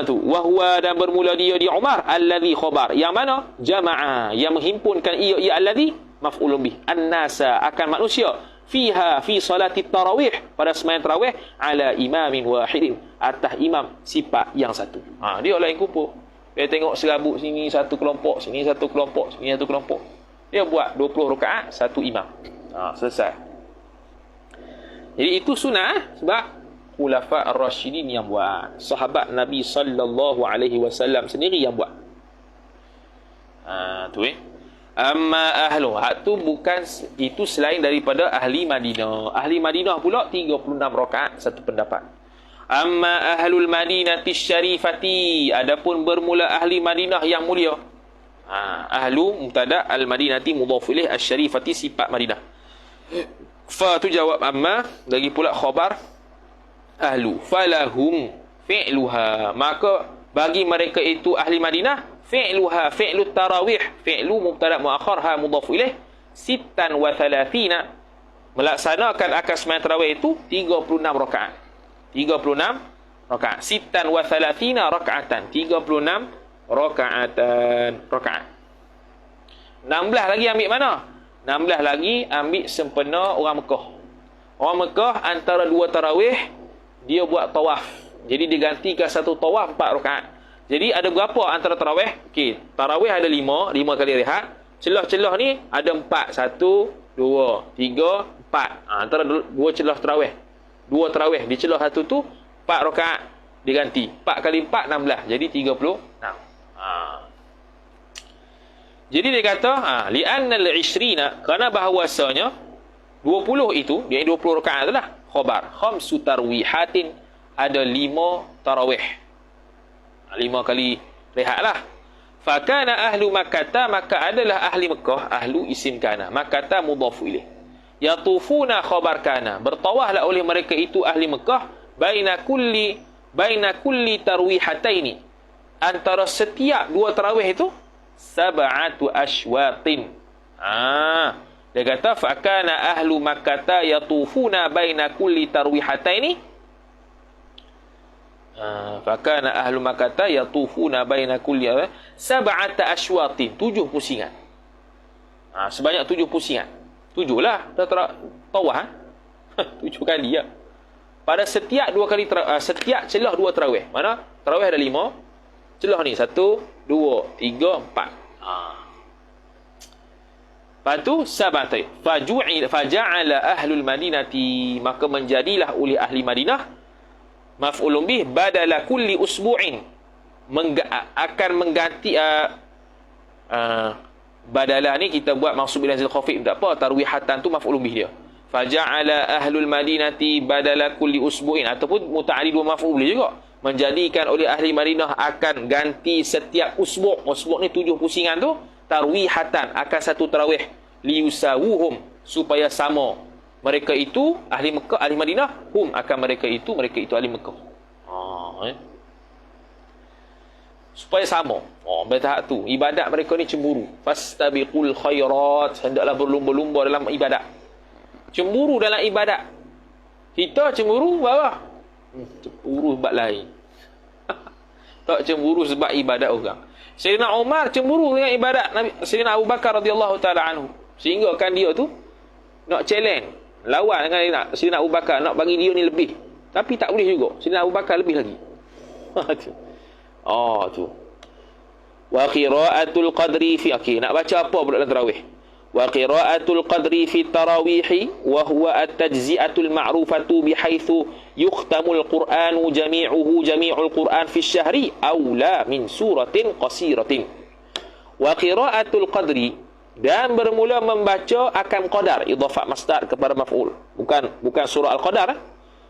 [SPEAKER 1] Tu wahwa, dan bermula dia di Umar, alladhi khabar, yang mana jama'a, yang menghimpunkan ia alladhi maf'ulun bih, an-nasa, akan manusia, fiha, fi salati tarawih, pada sembahyang tarawih, ala imamin wahidin, atas imam sifat yang satu. Dia lain kumpul, dia tengok serabut sini satu kelompok, sini satu kelompok, sini satu kelompok, dia buat 20 rakaat satu imam. Selesai. Jadi itu sunnah, sebab khulafa ar-rasyidin yang buat, sahabat Nabi sallallahu alaihi wasallam sendiri yang buat. Amma ahlu, hak tu bukan, itu selain daripada ahli Madinah. Ahli Madinah pula 36 rakaat, satu pendapat. Amma ahlul Madinati syarifati, adapun bermula ahli Madinah yang mulia. Ahlu mubtada, al Madinati mudhaf ilaih, asy-syarifati sifat Madinah. Fa tu jawab amma, lagi pula khabar ahlu, falahum fi'luha, maka bagi mereka itu ahli Madinah, fi'luha, fi'lu tarawih, fi'lu mubtada muakhar, ha mudhaf ilaih, 36, melaksanakan akan sembahyang tarawih itu 36 rakaat. 36 rakaat. 36 rakaatan. 36 rakaat. 16 lagi ambil mana? 16 lagi ambil sempena orang Mekah. Orang Mekah antara 2 tarawih dia buat tawaf. Jadi dia gantikan satu tawaf 4 rakaat. Jadi ada berapa antara tarawih? Okey, tarawih ada 5 kali rehat. Celah-celah ni ada 4. 1, 2, 3, 4. Antara 2 celah tarawih. 2 tarawih di celah satu tu 4 rakaat diganti. 4 kali 4 16. Jadi 36. Jadi dia kata, li'annal 20 kerana bahawasanya 20 itu, dia 20 rakaat itulah khabar. Khamsu tarwihatin, ada 5 tarawih. 5 kali rehatlah. Fakana ahlu Makkah, maka adalah ahli Mekah, ahlu isim kana. Makkah mudhafu ilaih. Yatufuna khabar kana, bertawahlah oleh mereka itu ahli Mekah baina kulli tarwihataini, antara setiap 2 tarawih itu 7 ashwatin. Dia kata fakana ahlu Makkah yatufuna baina kulli tarwihataini. Fakana ahlu Makkah yatufuna baina kulli 7 ashwatin, 7 pusingan. Sebanyak 7 pusingan. 7 lah dah tawah. 7 kali ya. Pada setiap 2 kali setiap celah 2 tarawih. Mana? Tarawih ada 5. Celah ni 1, 2, 3, 4. Lepas tu sabatai faja'ala ahlul madinati, maka menjadilah oleh ahli Madinah maf'ulun bih badala kulli usbu'in, akan mengganti badala ni kita buat mansub bila zil khafif, tak apa, tarwihatan tu maf'ulun bih dia. Faja'ala ahlul madinati badala kulli usbu'in, ataupun muta'addid wa maf'ul boleh juga, menjadikan oleh ahli Madinah akan ganti setiap usbu'. Usbu' ni 7 pusingan tu, tarwihatan, akan satu tarawih, liyusawuhum, supaya sama mereka itu ahli Mekah, ahli Madinah, hum, akan mereka itu ahli Mekah. Supaya sama. Bertahap tu ibadat mereka ni cemburu. Fastabiqul khairat, hendaklah berlumba-lumba dalam ibadat. Cemburu dalam ibadat. Kita cemburu bawah. Cemburu sebab lain. Tak cemburu sebab ibadat orang. Sayyidina Umar cemburu dengan ibadat Nabi Sayyidina Abu Bakar radhiyallahu taala anhu, sehingga kan dia tu nak challenge, lawan dengan Sayyidina Abu Bakar, nak bagi dia ni lebih, tapi tak boleh juga. Sayyidina Abu Bakar lebih lagi. Tu. Wa qira'atul qadri fi, nak baca apa pula dalam tarawih? Wa qira'atul qadri fi tarawih wa huwa at-tajzi'atul ma'rufatu bihaitsu yukhtamul Qur'anu jami'ul Qur'an fi syahri aula min suratin qasiratin. Wa qira'atul qadri, dan bermula membaca akan qadar, idhafah masdar kepada maf'ul, bukan surah al-qadar.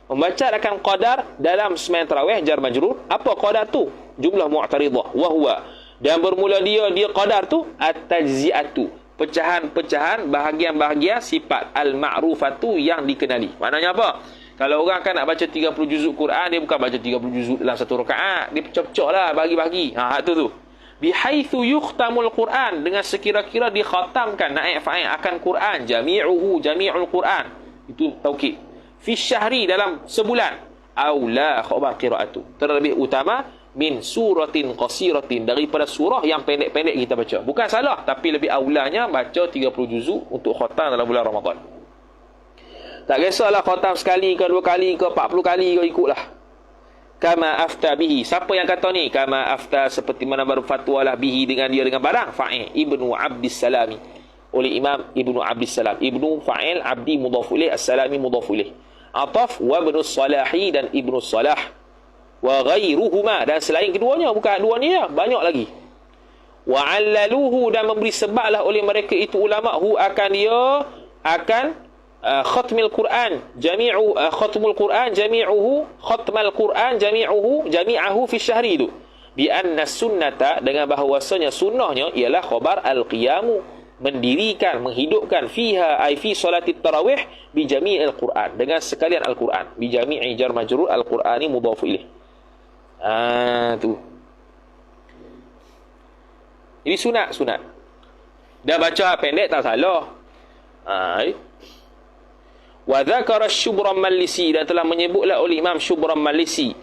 [SPEAKER 1] Membaca akan qadar dalam sembahyang tarawih jar majrur. Apa qadar tu? Jumlah mu'taridah. Wa huwa, dan bermula dia qadar tu at-tajzi'atu, pecahan-pecahan, bahagian-bahagian sifat al-ma'rufatu, yang dikenali. Maknanya apa? Kalau orang kan nak baca 30 juzuk Quran, dia bukan baca 30 juzuk dalam satu rakaat, dia pecah-pecah lah, bagi-bagi. Tu bihaitsu yukhtamul Quran, dengan sekira-kira dikhatamkan, naik fa'il akan Quran, jami'ul Quran, itu taukid. Fi syahri, dalam sebulan, aula khabar qiraatu, terlebih utama min suratin qasiratin, daripada surah yang pendek-pendek kita baca. Bukan salah, tapi lebih aulanya baca 30 juzuk untuk khatam dalam bulan Ramadan. Tak kisahlah khatam sekali ke 2 kali ke 40 kali ke, ikutlah. Kama afta bihi, siapa yang kata ni? Kama afta, seperti mana berfatwalah bihi, dengan dia, dengan barang fa'il Ibnu Abdis Salami, oleh Imam Ibnu Abdis Salam. Ibnu fa'il, Abdi mudhaf ilaih, As-Salami mudhaf ilaih. Ataf wa Ibnu Salahi, dan Ibnu Salah, wa ghairuhuma, dan selain keduanya, bukan dua ni ya, banyak lagi. Wa 'allaluhu, dan memberi sebablah oleh mereka itu ulama, hu, akan dia, akan khatmul Quran jami'u, khatmul Quran jami'uhu, khatmal Quran jami'ahu fi syahri itu, bi anna sunnata, dengan bahawasanya sunnahnya ialah khabar al-qiyamu, mendirikan, menghidupkan, fiha ay fi salatit tarawih, bi jami'il Quran, dengan sekalian al-Quran, bi jami'i jar majrur al-Qurani mudhaf ilaih. Tu. Ini sunat. Dah baca pendek tak salah. Wa dzakara Syubran Malisi, dan telah menyebutlah oleh Imam Syubran Malisi,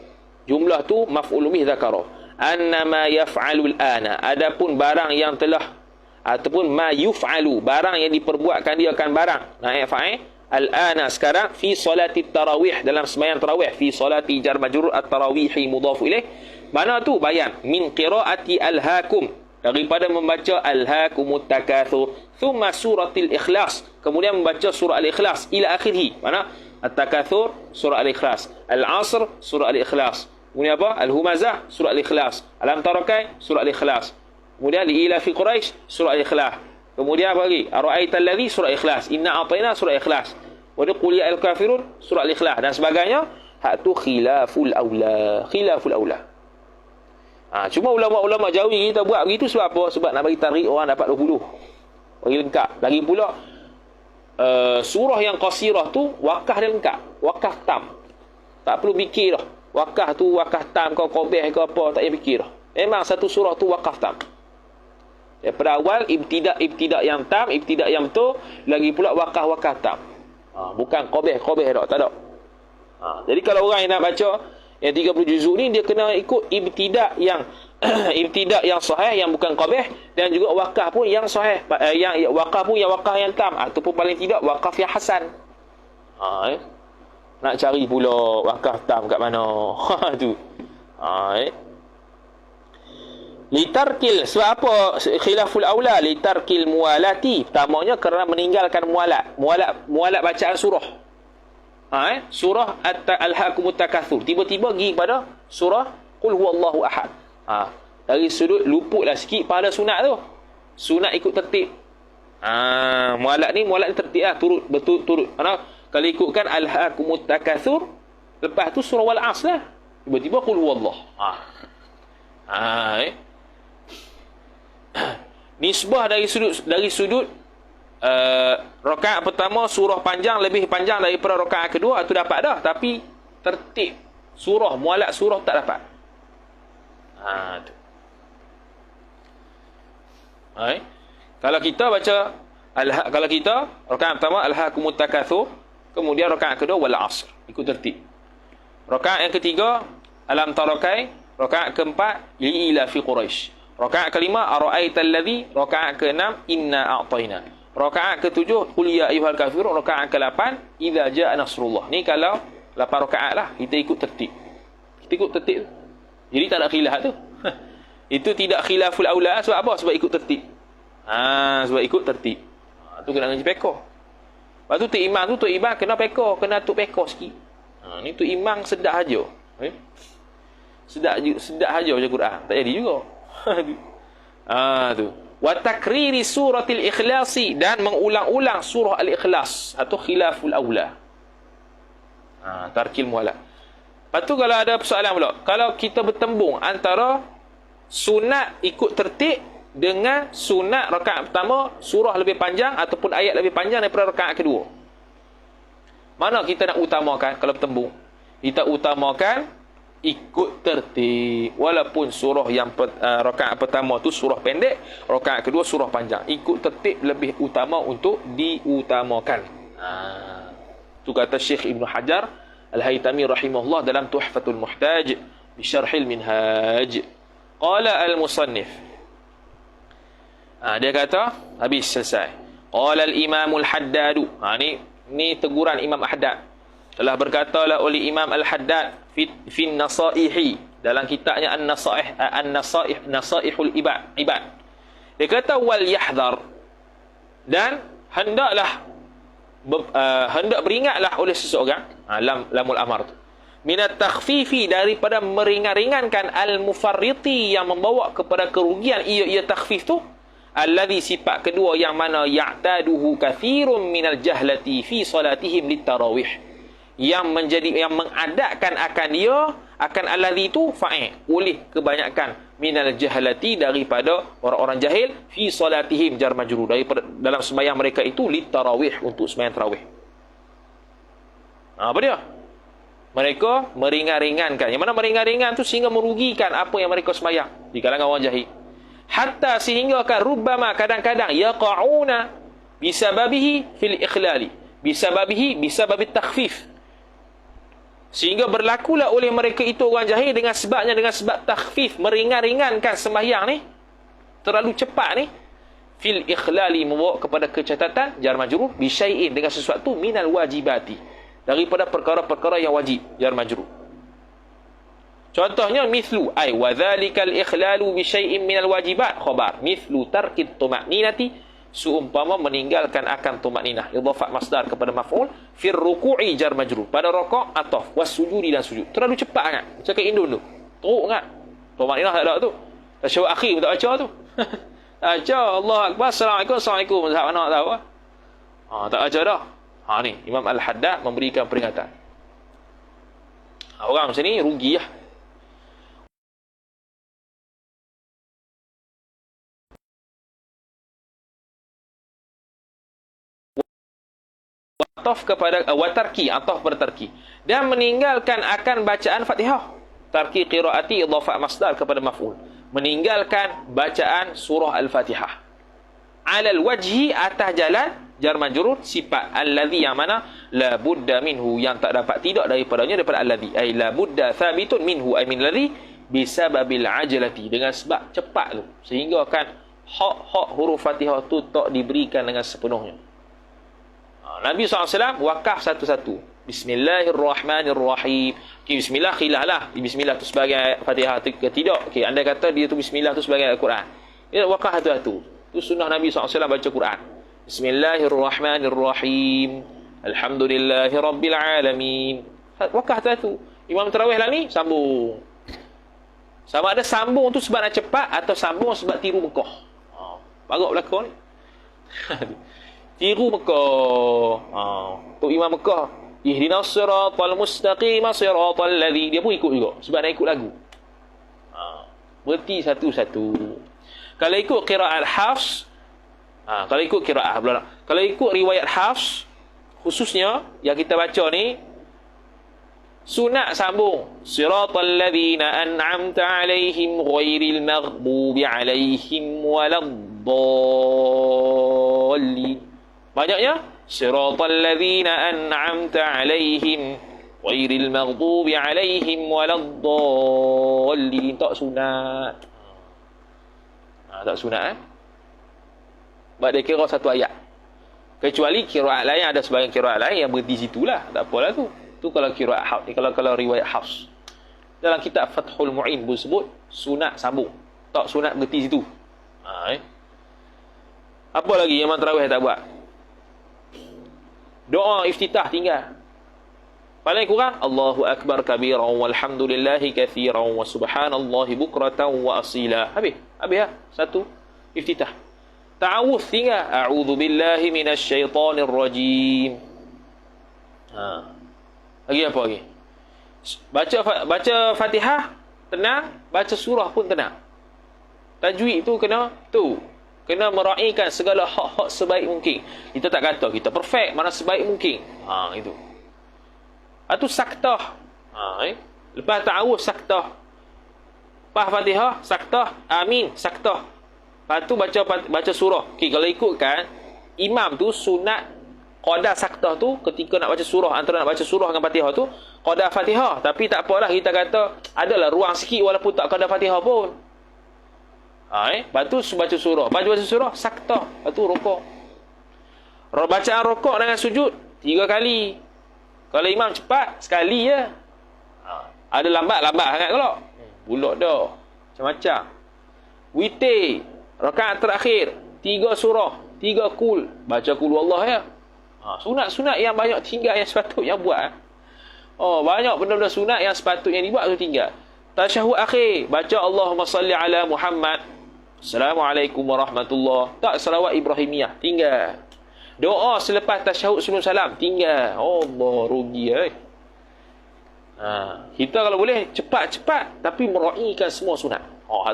[SPEAKER 1] jumlah tu maf'ul bih dzakara, annama yaf'alul ana, adapun barang yang telah ataupun ma yuf'alu, barang yang diperbuatkan dia akan barang. Naib fa'il. Al-ana sekarang fi solati tarawih, dalam sembahyang tarawih, fi solati jar majrur at-tarawihi mudhafu ilaih. Mana tu? Bayan min qiraati alhaakum, daripada membaca alhaakumut takatsur, thumma suratil ikhlas, kemudian membaca surah al-ikhlas ila akhirih. Mana? At-takatsur surah al-ikhlas, al-asr surah al-ikhlas, kemudian apa? Al-humazah surah al-ikhlas, alam tarakai surah al-ikhlas, kemudian li ila fi quraish surah al-ikhlas, kemudian apa lagi? Ara'aital ladzi surah ikhlas, inna a'tayna surah ikhlas, kemudian qul ya al-kafirun surah al-ikhlas dan sebagainya. Hak tu khilaful aula, khilaful aula. Cuma ulama-ulama Jawi kita buat begitu sebab apa? Sebab nak bagi tarik orang dapat 20. Bagi lengkap. Lagi pula surah yang qasirah tu wakaf dia lengkap, wakaf tam. Tak perlu fikir dah. Wakaf tu wakaf tam kau qabih ke apa, tak payah fikir dah. Memang satu surah tu wakaf tam. Daripada awal ibtidak yang tam, ibtidak yang betul, lagi pula wakaf tam. Bukan qabih dah, tak ada. Jadi kalau orang yang nak baca yang 30 juzuk ni, dia kena ikut ibtidak yang ibtidak yang sahih, yang bukan qabih, dan juga wakaf pun yang sahih, yang wakaf pun yang wakaf yang tam, ataupun paling tidak wakaf yang hasan. Nak cari pula wakaf tam kat mana? Tu. Litarkil, sebab apa khilaful aula? Litarkil mualati, pertamanya kerana meninggalkan mualat bacaan surah. Surah Al-Hakumut Takatsur, tiba-tiba pergi kepada surah Qul huwallahu ahad. Dari sudut luputlah sikit pada sunat tu. Sunat ikut tertib. Mualat ni tertib lah, turut. Kalau ikutkan Al-Hakumut Takatsur, lepas tu surah Wal Asr lah. Tiba-tiba Qul huwallah. Nisbah dari sudut rakaat pertama surah panjang, lebih panjang daripada rakaat kedua, itu dapat dah, tapi tertib surah, mualat surah tak dapat. Tu. Kalau kita baca kalau kita rakaat pertama Al-Hakumut Takatsur, kemudian rakaat kedua Wal Asr, ikut tertib. Rakaat yang ketiga Alam Tarakai, rakaat keempat li ila fi quraish, rakaat kelima ara'aital ladzi, rakaat keenam inna a'tayna, rakaat ketujuh qul ya ayyuhal kafirun, rakaat ke-8 idza jaa nasrullah. Ni kalau 8 rakaat lah, kita ikut tertib. Jadi tak ada khilaf tu. Itu tidak khilaful aula. Sebab apa? Sebab ikut tertib. Sebab ikut tertib. Tu kena ngaji pekor. Lepas tu tok imam kena pekor, kena atuk pekor sikit. Ni tu imam sedap aja. Sedap aja baca Quran. Tak jadi juga. Tu. Wa takriri suratil ikhlasi, dan mengulang-ulang surah al-ikhlas, atau khilaful aula. Tarkil mualat. Lepas tu kalau ada persoalan pula, kalau kita bertembung antara sunat ikut tertib dengan sunat rakaat pertama surah lebih panjang ataupun ayat lebih panjang daripada rakaat kedua, mana kita nak utamakan? Kalau bertembung, kita utamakan ikut tertib, walaupun surah yang rakaat pertama tu surah pendek, rakaat kedua surah panjang, ikut tertib lebih utama untuk diutamakan. Tu kata Syekh Ibn Hajar Al-Haytami rahimahullah dalam Tuhfatul Muhtaj bi Syarhil Minhaj. Qala al-musannif, dia kata habis selesai. Qala al-Imam al-Haddad, ni teguran Imam Haddad. Telah berkatalah oleh Imam Al-Haddad fi Nasaihi, dalam kitabnya Nasaihul Ibad. Dia kata wal yahdhar, dan hendak beringatlah oleh seseorang, lamul amar tu, minat takhfifi, daripada meringan-ringankan al-mufarriti, yang membawa kepada kerugian ia takhfif tu, alladhi, sifat kedua yang mana ya'taduhu kathirun minal jahlati fi salatihim litarawih, yang mengadatkan akan alladhi itu fa'il, oleh kebanyakan minal jahlati, daripada orang-orang jahil, fi salatihim jar majrur, daripada dalam sembahyang mereka itu litarawih, untuk sembahyang tarawih. Apa dia? Mereka meringan-ringankan. Yang mana meringan-ringan tu sehingga merugikan apa yang mereka sembahyang di kalangan orang jahil. Hatta sehingga kan rubbama, kadang-kadang yaqauna bisababihi fil ikhlali, bisababit takhfif, sehingga berlakulah oleh mereka itu orang jahil dengan sebab takhfif, meringan-ringankan sembahyang ni, terlalu cepat ni, fil ikhlali membawa kepada kecacatan jar majrur bi syai'in dengan sesuatu minal wajibati daripada perkara-perkara yang wajib jar majrur. Contohnya mithlu ay wa dzalikal ikhlalu bi syai'in minal wajibat khabar mithlu tarkit tuma'ninati seumpama meninggalkan akan tumakninah idhafat masdar kepada maf'ul fir ruku'i jar majrur pada rakaat atau wasujudi dan sujud terlalu cepat kan cakap Indon tu teruk kan tumakninah tak ada tu tasyahud akhir pun tak baca tu baca Allah akbar assalamualaikum mana nak tahu tak baca dah ni Imam Al-Haddad memberikan peringatan orang macam ni rugi lah. Ataf kepada watarki ataf pada tarki dan meninggalkan akan bacaan Fatihah tarki qiraati idhafat masdar kepada maf'ul meninggalkan bacaan surah Al-Fatihah alal wajhi atas jalan jar majrur sifat allazi yang mana la budda minhu yang tak dapat tidak daripadanya daripada allazi ay la budda thabitun minhu ay min allazi bisababil ajalati dengan sebab cepat tu sehingga kan hak huruf Fatihah tu tak diberikan dengan sepenuhnya. Nabi SAW wakaf satu-satu. Bismillahirrahmanirrahim. Okay, bismillah khilaf lah. Bismillah tu sebagai Fatihah ke tidak. Okay, anda kata dia tu bismillah tu sebagai Al-Quran. Dia wakaf satu-satu. Tu sunnah Nabi SAW baca Quran. Bismillahirrahmanirrahim. Alhamdulillahirrabbilalamin. Wakaf satu-satu. Imam Tarawih lah ni, sambung. Sama ada sambung tu sebab nak cepat atau sambung sebab tiru Mekah. Bagus belakang ni. Tiru Mekah. Untuk Imam Mekah. Ihdinas siratal mustaqim siratal ladzi. Dia pun ikut juga. Sebab nak ikut lagu. Berhenti satu-satu. Kalau ikut qiraat Hafs. Kalau ikut qiraat. Kalau ikut riwayat Hafs. Khususnya. Yang kita baca ni. Sunat sambung. Siratal ladzina an'amta alaihim ghairil maghdubi alaihim waladdallin. Banyaknya siratal ladzina an'amta alaihim ghairil maghdubi alaihim waladdallin. Tak sunat. Tak sunat sebab dia kira satu ayat. Kecuali qiraat lain ada sebahagian qiraat lain yang berhenti situlah. Tak apalah tu. Tu kalau qiraat Hafs, kalau riwayat Hafs. Dalam kitab Fathul Mu'in pun sebut sunat sambung. Tak sunat berhenti situ. Apa lagi yang Imam Tarawih tak buat? Doa iftitah tinggal. Paling kurang Allahu akbar kabiran walhamdulillahi katsiran wa subhanallahi bukratan wa asila. Habis lah. Satu iftitah. Ta'awudz tinggal. A'udzu billahi minasyaitonir rajim. Lagi apa lagi? Baca Fatihah tenang, baca surah pun tenang. Tajwid tu kena meraihkan segala hak-hak sebaik mungkin. Kita tak kata kita perfect, mana sebaik mungkin. Itu. Itu saktah. Lepas ta'awudz saktah. Lepas Fatihah saktah, amin saktah. Lepas tu baca surah. Okay, kalau ikutkan imam tu sunat qada saktah tu ketika nak baca surah, antara nak baca surah dengan Fatihah tu qada Fatihah, tapi tak apalah kita kata adalah ruang sikit walaupun tak qada Fatihah pun. Lepas tu baca surah. Baca surah, saktah. Lepas tu rukuk. Bacaan rukuk dengan sujud 3 kali. Kalau imam cepat, sekali je. Ada lambat sangat kalau. Bulat dah. Macam-macam. Witir. Rakaat terakhir. 3 surah. 3 kul. Baca kul Allah ya. Sunat-sunat yang banyak tinggal yang sepatutnya buat. Banyak benda-benda sunat yang sepatutnya dibuat tu tinggal. Tasyahud akhir. Baca Allahumma salli ala Muhammad. Assalamualaikum warahmatullahi. Tak salawat Ibrahimiyah. Tinggal. Doa selepas tasyahud sebelum salam. Tinggal. Allah rugi. Kita kalau boleh cepat-cepat tapi meraihkan semua sunat.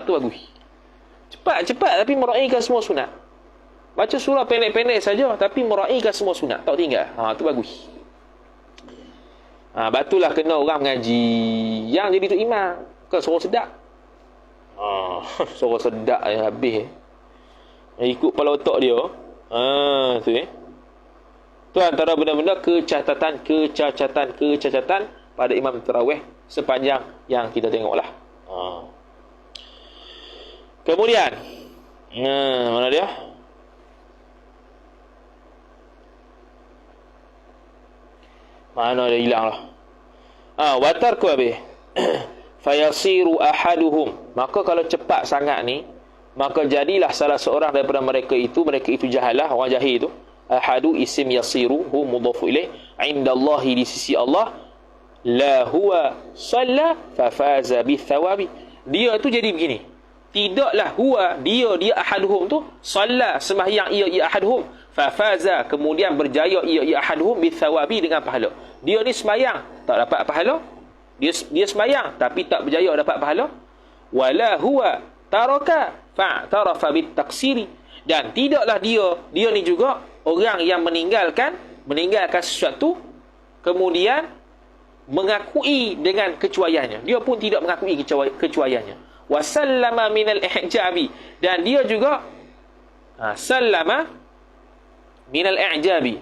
[SPEAKER 1] Itu bagus. Cepat-cepat tapi meraihkan semua sunat. Baca surah pendek-pendek saja tapi meraihkan semua sunat. Tak tinggal. Itu bagus. Batulah kena orang mengaji. Yang jadi tu imam. Ke suruh sedap. Suruh sedap yang habis. Ikut kepala otak dia. Tu tu antara benda-benda kecacatan pada imam tarawih sepanjang yang kita tengoklah. Kemudian mana dia? Mana dia hilang lah. Wa tarku habis. Fayasiru ahaduhum. Maka kalau cepat sangat ni, maka jadilah salah seorang daripada mereka itu jahalah, orang jahil itu. Ahadu isim yasiru hu mudhafu ilaih indallahi, di sisi Allah, la huwa shalla fafaza bithawabi. Dia tu jadi begini, tidaklah huwa dia ahaduhum tu shalla sembahyang ia ahaduhum, fafaza kemudian berjaya ia ahaduhum bithawabi, dengan pahala. Dia ni sembahyang tak dapat pahala, dia sembahyang tapi tak berjaya dapat pahala. Wala huwa taraka fa'tarafa bitaksiri, dan tidaklah dia ni juga orang yang meninggalkan sesuatu kemudian mengakui dengan kecuaiannya. Dia pun tidak mengakui kecuaiannya. Wasallama minal i'jabi, dan dia juga sallama minal i'jabi.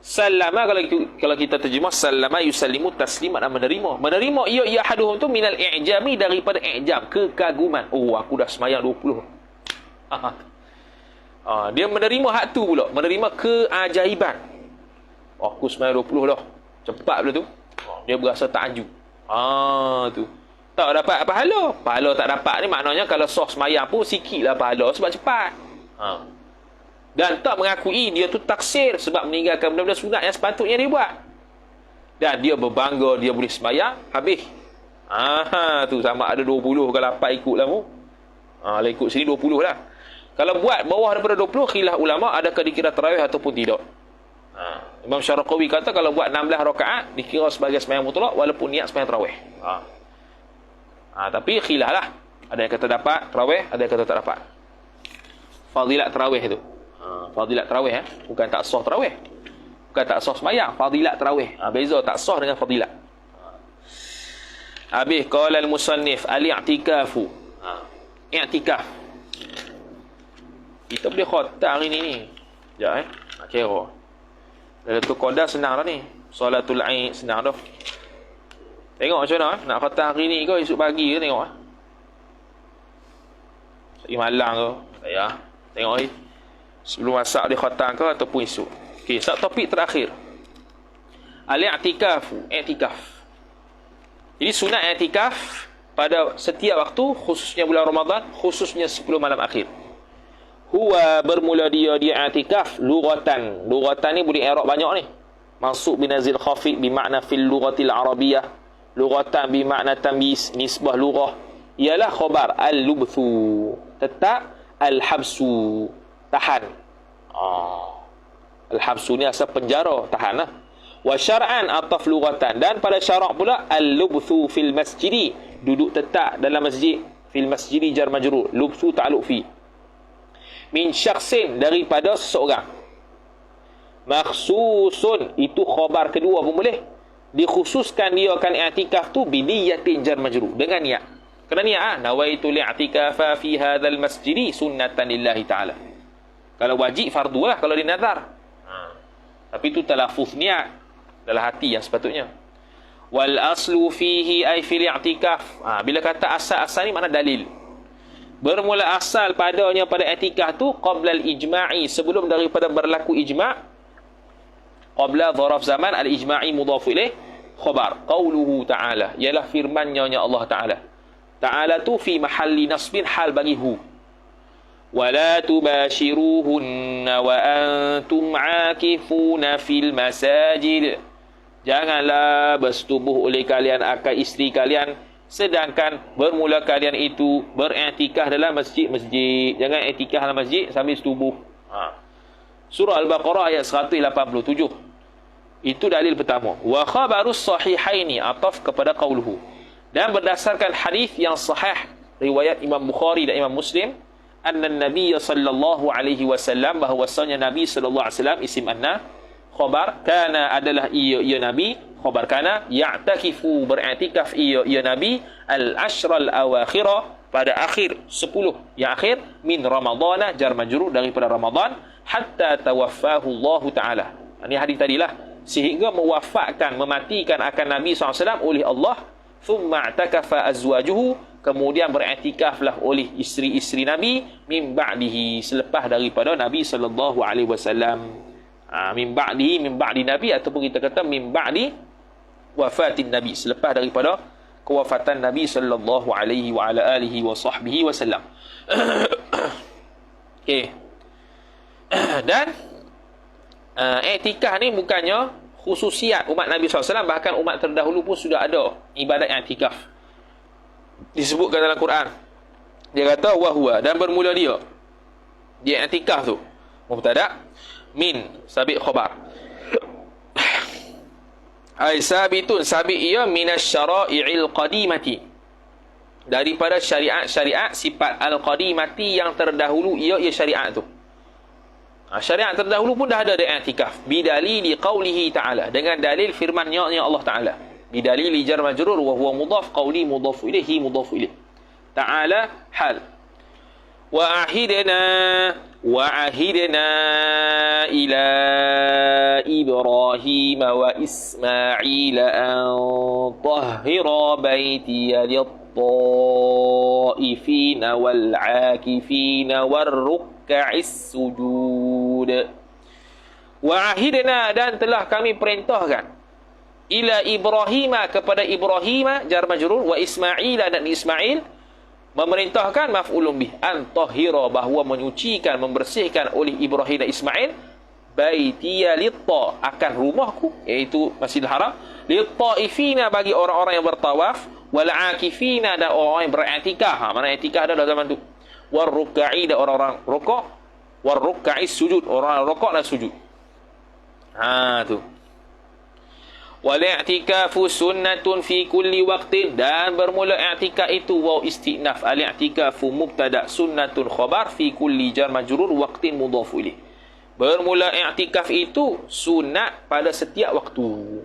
[SPEAKER 1] Sallama, kalau kita terjemah sallama yusallimu tasliman, menerima ia ahaduhum tu minal i'jabi, daripada i'jab, kekaguman. Oh, aku dah semayang 20. Dia menerima hak tu pula, menerima keajaiban. Aku semayang 20 dah, cepat pula tu. Dia berasa takjub. Tu tak dapat pahala tak dapat ni maknanya kalau sah semayang pun sikit lah pahala sebab cepat. Dan tak mengakui dia tu taksir sebab meninggalkan benda-benda sunat yang sepatutnya dia buat. Dan dia berbangga dia boleh semayang habis. Tu sama ada 20 ke 8 ikut lah mu. Lah ikut sini 20 lah. Kalau buat bawah daripada 20, khilaf ulama adakah dikira tarawih ataupun tidak. Imam Syaraqawi kata kalau buat 16 rakaat dikira sebagai sembahyang mutlak walaupun niat sembahyang tarawih. Tapi khilaf lah. Ada yang kata dapat tarawih, ada yang kata tak dapat. Fadilat tarawih tu. Fadilat tarawih bukan tak sah tarawih. Bukan tak sah sembahyang, fadilat tarawih. Beza tak sah dengan fadilat. Habis qala al-musannif al-i'tikafu. I'tikaf. Kita boleh khotar hari ni. Sekejap kira. Lailatul Qadar senang dah ni. Salatul Aid senang dah. Tengok macam mana nak khotar hari ni ke esok pagi ke, tengok Hari malam ke. Tak payah. Tengok sebelum masak dia khotar ke ataupun esok. Okey, topik terakhir. Al-i'tikafu, i'tikaf. Jadi sunat i'tikaf pada setiap waktu, khususnya bulan Ramadan, khususnya 10 malam akhir. Huwa, bermula dia i'tikaf lughatan. Lughatan ni boleh i'rab banyak ni. Mansub binazil khafid bermakna fil lughatil arabiyyah. Lughatan bermakna tamyiz, nisbah lughah. Ialah khabar al-lubthu, tetap, al-habsu, tahan. Al-habsu ni asal penjara, tahan lah. Wa syar'an ataf lughatan, dan pada syarak pula al-lubthu fil masjidi, duduk tetap dalam masjid, fil masjidi jar majrur, lubthu ta'alluq fi. Min syakhsin, daripada seseorang. Makhsusun, itu khabar kedua pun boleh. Dikhususkan dia akan i'tikaf tu biniyatin jar majrur, dengan niat. Kena niat nawaitu li'tikafa fi hadzal masjidi sunnatan lillahi ta'ala. Kalau wajib fardu lah kalau dia nazar. Tapi itu talafuz niat dalam hati yang sepatutnya. Wal aslu fihi ay fil i'tikaf. Bila kata asal ni makna dalil. Bermula asal padanya pada i'tikaf tu qabla al-ijma'i, sebelum daripada berlaku ijma'. Qabla dharaf zaman al-ijma'i mudhaf ilaih khabar. Qauluhu ta'ala, ialah firman-Nya Allah Ta'ala. Ta'ala tu fi mahalli nasbin, hal bagi hu. Wala tubashiruhunna wa antum akifuna fil masajid. Janganlah bersetubuh oleh kalian akan isteri kalian sedangkan bermula kalian itu beriktikaf dalam masjid-masjid. Jangan iktikaf dalam masjid sambil setubuh. Surah Al-Baqarah ayat 187. Itu dalil pertama. Wa khabarus sahihaini, ataf kepada qauluhu. Dan berdasarkan hadis yang sahih riwayat Imam Bukhari dan Imam Muslim, anna Nabi sallallahu alaihi wasallam, bahwasanya Nabi sallallahu alaihi wasallam, isim anna, khabar kana adalah ia Nabi, khabar kana, ya'takifu beriktikaf ia Nabi al-ashral awakhirah, pada akhir 10 yang akhir, min Ramadana jar majrur, daripada Ramadan, hatta tawaffahu Allah Ta'ala. Ini hadis tadilah, sehingga mewafatkan, mematikan akan Nabi SAW oleh Allah. Thumma i'takafa azwajuhu, kemudian beriktikaflah oleh isteri-isteri Nabi, min ba'dihi, selepas daripada Nabi sallallahu alaihi wasallam. Min ba'di Nabi, ataupun kita kata min ba'di wafatin Nabi, selepas daripada kewafatan Nabi sallallahu alaihi wa ala alihi wa sahbihi wasallam. Okey. Dan i'tikaf ni bukannya khususiat umat Nabi SAW, bahkan umat terdahulu pun sudah ada ibadat i'tikaf. Disebutkan dalam Quran. Dia kata wahwa, dan bermula dia i'tikaf tu mubtada min sabit khabar. Ai sabitun, sabit ia minasyara'i'il qadimati, daripada syariat-syariat sifat al-qadimati yang terdahulu ia syariat tu. Syariat terdahulu pun dah ada i'tikaf. Bidalili qawlihi ta'ala, dengan dalil firman-Nya Allah Ta'ala. Bidalili jar majrur wa huwa mudhaf, qawli mudhaf ilaihi mudhaf ilaih. Ta'ala hal. Wa ahidna ila Ibrahim wa Ismail an tahhira baitiya lit-ta'ifina wal-'akifina war-ruk'is sujud. Wa ahidna, dan telah kami perintahkan, ila Ibrahim, kepada Ibrahim jar majrur, wa Ismail, dan Ismail, memerintahkan maf'ulun bih, an tahhira, bahawa menyucikan, membersihkan oleh Ibrahim dan Ismail, baitiya lit-ta, akan rumahku, iaitu Masjidil Haram, lit-ta'ifina, bagi orang-orang yang bertawaf, wal-'akifina, dan orang yang beriktikaf. Mana iktikaf ada dalam zaman tu. War-ruk'i, dan orang-orang rukuk, war-ruk'is sujud, orang rukuk dan sujud. Tu. Wal-i'tikafu sunnatun fi kulli waqtin, dan bermula i'tikaf itu waw istinaf. Al-i'tikafu mubtada, sunnatun khabar, fi kulli jar majrur, waqtin mudhaf ilaih. Bermula i'tikaf itu sunat pada setiap waktu.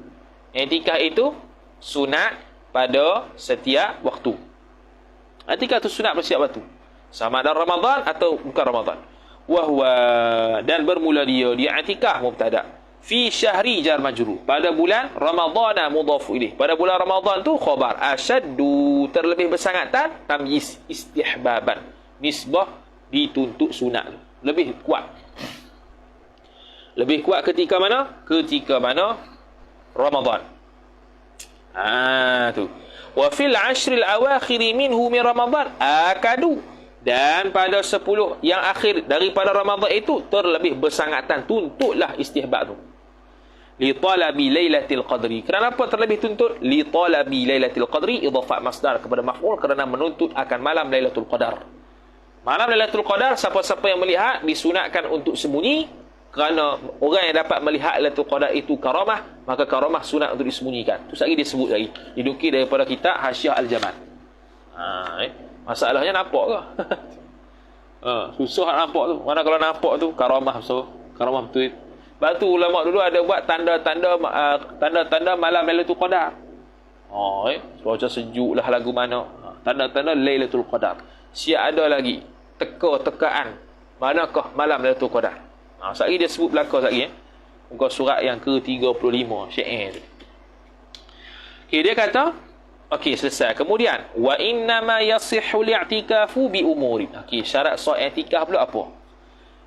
[SPEAKER 1] I'tikaf itu sunat pada setiap waktu. I'tikaf itu sunat pada setiap waktu, sama ada Ramadan atau bukan Ramadan. Wahwa, dan bermula dia i'tikaf mubtada, fi syahri jar majrur, pada bulan Ramadhan mudhaf ilaih. Pada bulan Ramadan tu khabar, asyaddu, terlebih bersangatan, tamyiz istihbaban, nisbah dituntut sunat, lebih kuat. Lebih kuat ketika mana? Ketika mana Ramadan. Tu. Wa fil ashril awakhir minhu min Ramadan akadu, dan pada 10 yang akhir daripada Ramadan itu terlebih bersangatan, tuntutlah istihbab tu. Li talabi lailatul qadri. Kenapa terlebih tuntut? Li talabi lailatul qadri, idhafah masdar kepada maf'ul, kerana menuntut akan malam Lailatul Qadar. Malam Lailatul Qadar, siapa-siapa yang melihat disunatkan untuk sembunyi, kerana orang yang dapat melihat Lailatul Qadar itu karamah, maka karamah sunat untuk disembunyikan. Tu lagi disebut lagi. Didukir daripada kitab Hasyiah Al-Jamal. Masalahnya nampak ke? Susah nak nampak tu. Mana kalau nampak tu karamah, so karamah betul. Sebab tu ulama dulu ada buat tanda-tanda malam Lailatul Qadar. Cuaca sejuk lah, lagu mana. Tanda-tanda Lailatul Qadar. Siap ada lagi teka-tekaan manakah malam Lailatul Qadar. Sekali dia sebut belakang sekali. Muka surat yang ke-35 syair tu. Okay, dia kata, okey, selesai. Kemudian wa innama yasihhu li'tikafu bi umurin. Okey, syarat sah i'tikaf pula apa?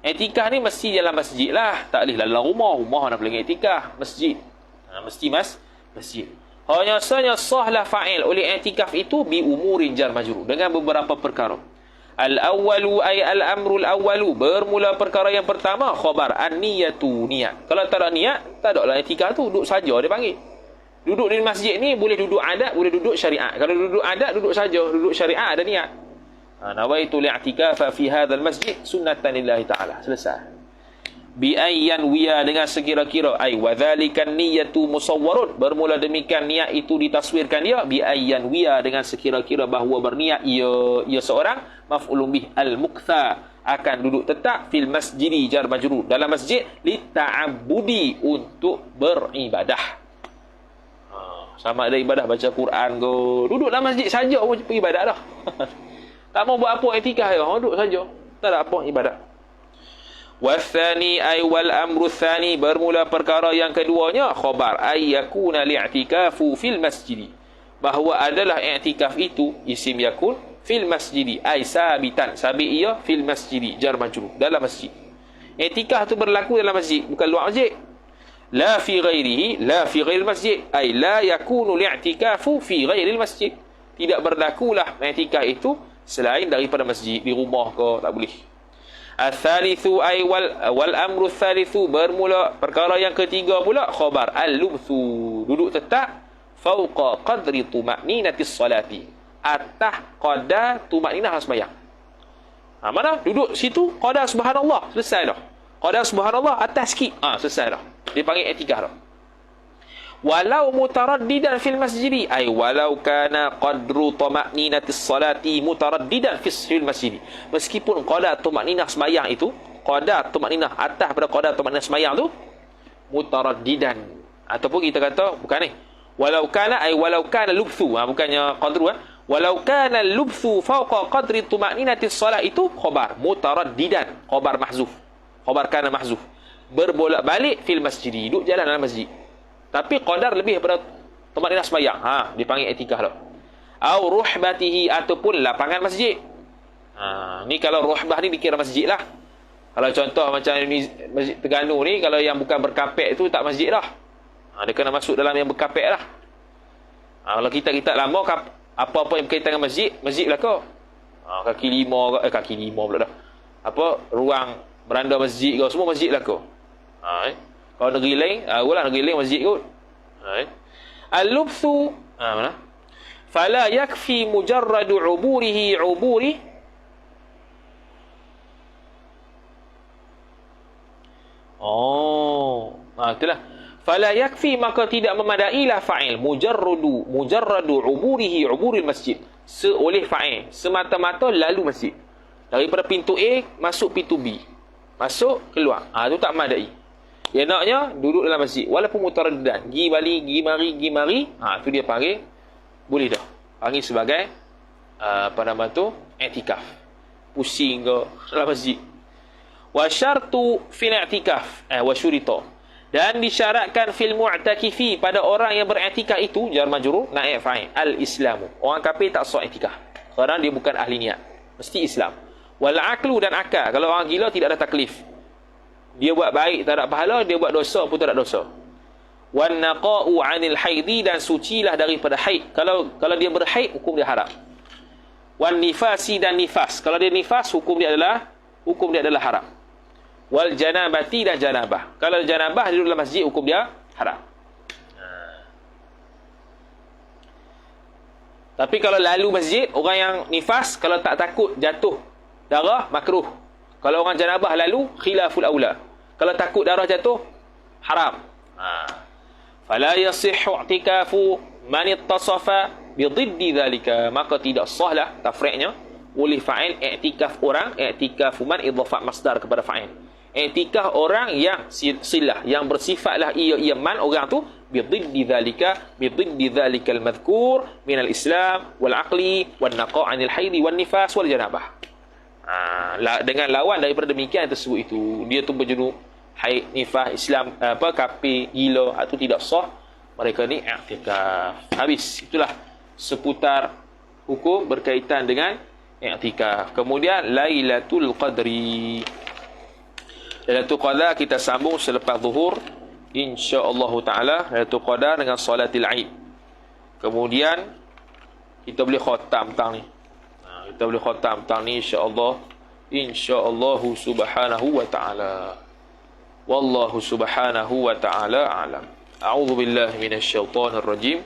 [SPEAKER 1] I'tikaf ni mesti dalam masjid lah, tak boleh dalam rumah. Rumah nak boleh i'tikaf, masjid. Mesti masjid. Hanya sahaja sahlah fa'il oleh i'tikaf itu bi umurin jar majrur, dengan beberapa perkara. Al-awwalu ay al-amru al-awwalu, bermula perkara yang pertama khabar, an-niyatu, niat. Kalau tak ada niat, tak ada lah i'tikaf tu, duduk saja dia panggil. Duduk di masjid ni boleh duduk adat, boleh duduk syariat. Kalau duduk adat, duduk saja. Duduk syariat ada niat. Nawaitu li'tikafa fi hadzal masjid sunnatan lillahi ta'ala. Selesai. Bi ayyan wiya, dengan sekira-kira, ay wa dzalikan niyyatu musawwarun, bermula demikian niat itu ditaswirkan dia, bi ayyan wiya, dengan sekira-kira bahawa berniat ia seorang, maf'ulun bih al-muktha, akan duduk tetap, fil masjidi jar majrur, dalam masjid, li ta'abbudi, untuk beribadah. Sama ada ibadah baca Quran ke, duduk dalam masjid saja pun ibadat dah. Tak mau buat apa i'tikaf ya, duduk saja, tak ada apa ibadat. Wathani ay wal amru tsani, bermula perkara yang keduanya khabar, ay yakuna li'tikafu fil masjid, bahawa adalah i'tikaf itu isim yakun, fil masjid ay sabitan, sabit ia, fil masjid jar majrur, dalam masjid. I'tikaf tu berlaku dalam masjid, bukan luar masjid. La fi ghairihi, la fi ghairil masjid. Ay la yakunu li'tikafu fi ghairil masjid. Tidak berlakulah i'tikaf itu selain daripada masjid, di rumah ke tak boleh. Al-thalithu ay wal amru al-thalithu, bermula perkara yang ketiga pula, khabar al-lubthu, duduk tetap fauqa qadri tuma'ninatis salati, atas qadar tuma'ninah sembahyang. Mana duduk situ qadar subhanallah, selesai dah. Qadar subhanallah atas sikit, selesai dah. Dia panggil i'tikaf dah. Walau mutaraddidan fil masjidi, ay walau kana qadru tuma'ninatis salati mutaraddidan fil masjidi, meskipun qadar tuma'ninah sembahyang itu, qadar tuma'ninah atas pada qadar tuma'ninah sembahyang tu mutaraddidan, ataupun kita kata bukan ni, walau kana ay walau kana lubthu, bukannya qadru, walau kana lubthu fawqa qadri tuma'ninatis salat, itu khabar mutaraddidan, khabar mahzuf, khabar kana mahzuf, berbolak-balik fil masjidi, duduk jalan dalam masjid, tapi qadar lebih daripada tuma'ninah sembahyang, dipanggil i'tikaf dah. Au ruhbatihi, ataupun lapangan masjid. Ni kalau ruhbah ni dikira masjid lah. Kalau contoh macam ni, Masjid Terengganu ni, kalau yang bukan berkapet tu tak masjid dah. Dia kena masuk dalam yang berkapet lah. Kalau kita lama, apa-apa yang berkaitan dengan masjid, masjid lah kau. Kaki lima pula dah. Ruang beranda masjid kau, semua masjid lah kau. Kalau negeri lain, negeri lain masjid kot. Al-lubthu, mana? Fala yakfi mujarradu uburihi uburi. Itulah. Fala yakfi, maka tidak memadailah fa'il mujarradu uburihi uburil masjid, seoleh fa'il semata-mata lalu masjid, daripada pintu A masuk pintu B, masuk keluar, tu tak memadai. Dia naknya duduk dalam masjid walaupun mutaraddidan, gi mari, tu dia panggil boleh dah, panggil sebagai i'tikaf, pusing ke dalam masjid. Wa syartu fil i'tikaf wa syurita, dan disyaratkan fil mu'takifi, pada orang yang beriktikaf itu, jar majrur naib fa'il, al-islamu, orang kafir tak sah iktikaf kerana dia bukan ahli niat, mesti Islam. Wal aqlu, dan akal, kalau orang gila tidak ada taklif, dia buat baik tak ada pahala, dia buat dosa pun tak ada dosa. Wan naqa'u 'anil haidi, dan sucilah daripada haid, kalau dia berhaid hukum dia haram. Wan nifasi, dan nifas, kalau dia nifas hukum dia adalah haram. Wal janabati, dan janabah, kalau janabah duduk dalam masjid hukum dia haram. Tapi kalau lalu masjid, orang yang nifas kalau tak takut jatuh darah makruh. Kalau orang janabah lalu, khilaful aula, kalau takut darah jatuh haram. Fala yasihhu i'tikafu man ittasafa bididdi dhalika, maka tidak sahlah tafri'nya oleh fa'il i'tikaf orang, i'tikafu man idhafat masdar kepada fa'il, i'tikaf orang yang silah, yang bersifatlah ia man, orang tu bididdi dhalika al-madhkur min al-islam wal aqli wan naqa' 'anil haidi wan nifas wal janabah. Dengan lawan daripada demikian tersebut itu, dia tu berjunuk haid, nifas, Islam, kafir, gila, itu tidak sah, mereka ni i'tikaf. Habis. Itulah seputar hukum berkaitan dengan i'tikaf. Kemudian Lailatul Qadri. Lailatul Qadar kita sambung selepas zuhur, insya-Allah taala. Lailatul Qadar dengan salatil Aid. Kemudian kita boleh khatam tang ni. Kita boleh khatam tang ni insya-Allah subhanahu wa ta'ala. Wallahu subhanahu wa ta'ala a'lam. A'udzu billahi minasy syaithanir rajim.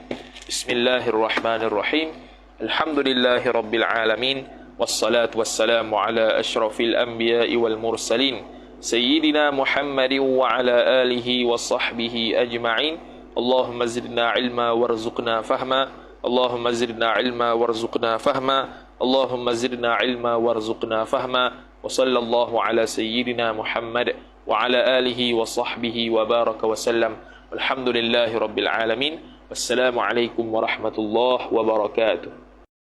[SPEAKER 1] Bismillahirrahmanirrahim. Alhamdulillahi rabbil alamin, wassalatu wassalamu ala asyrafil anbiya'i wal mursalin, sayyidina Muhammadin wa ala alihi wa sahbihi ajma'in. Allahumma zidna ilma warzuqna fahma. Allahumma zidna ilma warzuqna fahma. Allahumma zidna ilma warzuqna fahma. Wa sallallahu ala sayyidina Muhammad wa ala alihi wa sahbihi wa baraka wa sallam. Alhamdulillahi rabbil alamin. Wassalamu alaikum warahmatullahi wabarakatuh.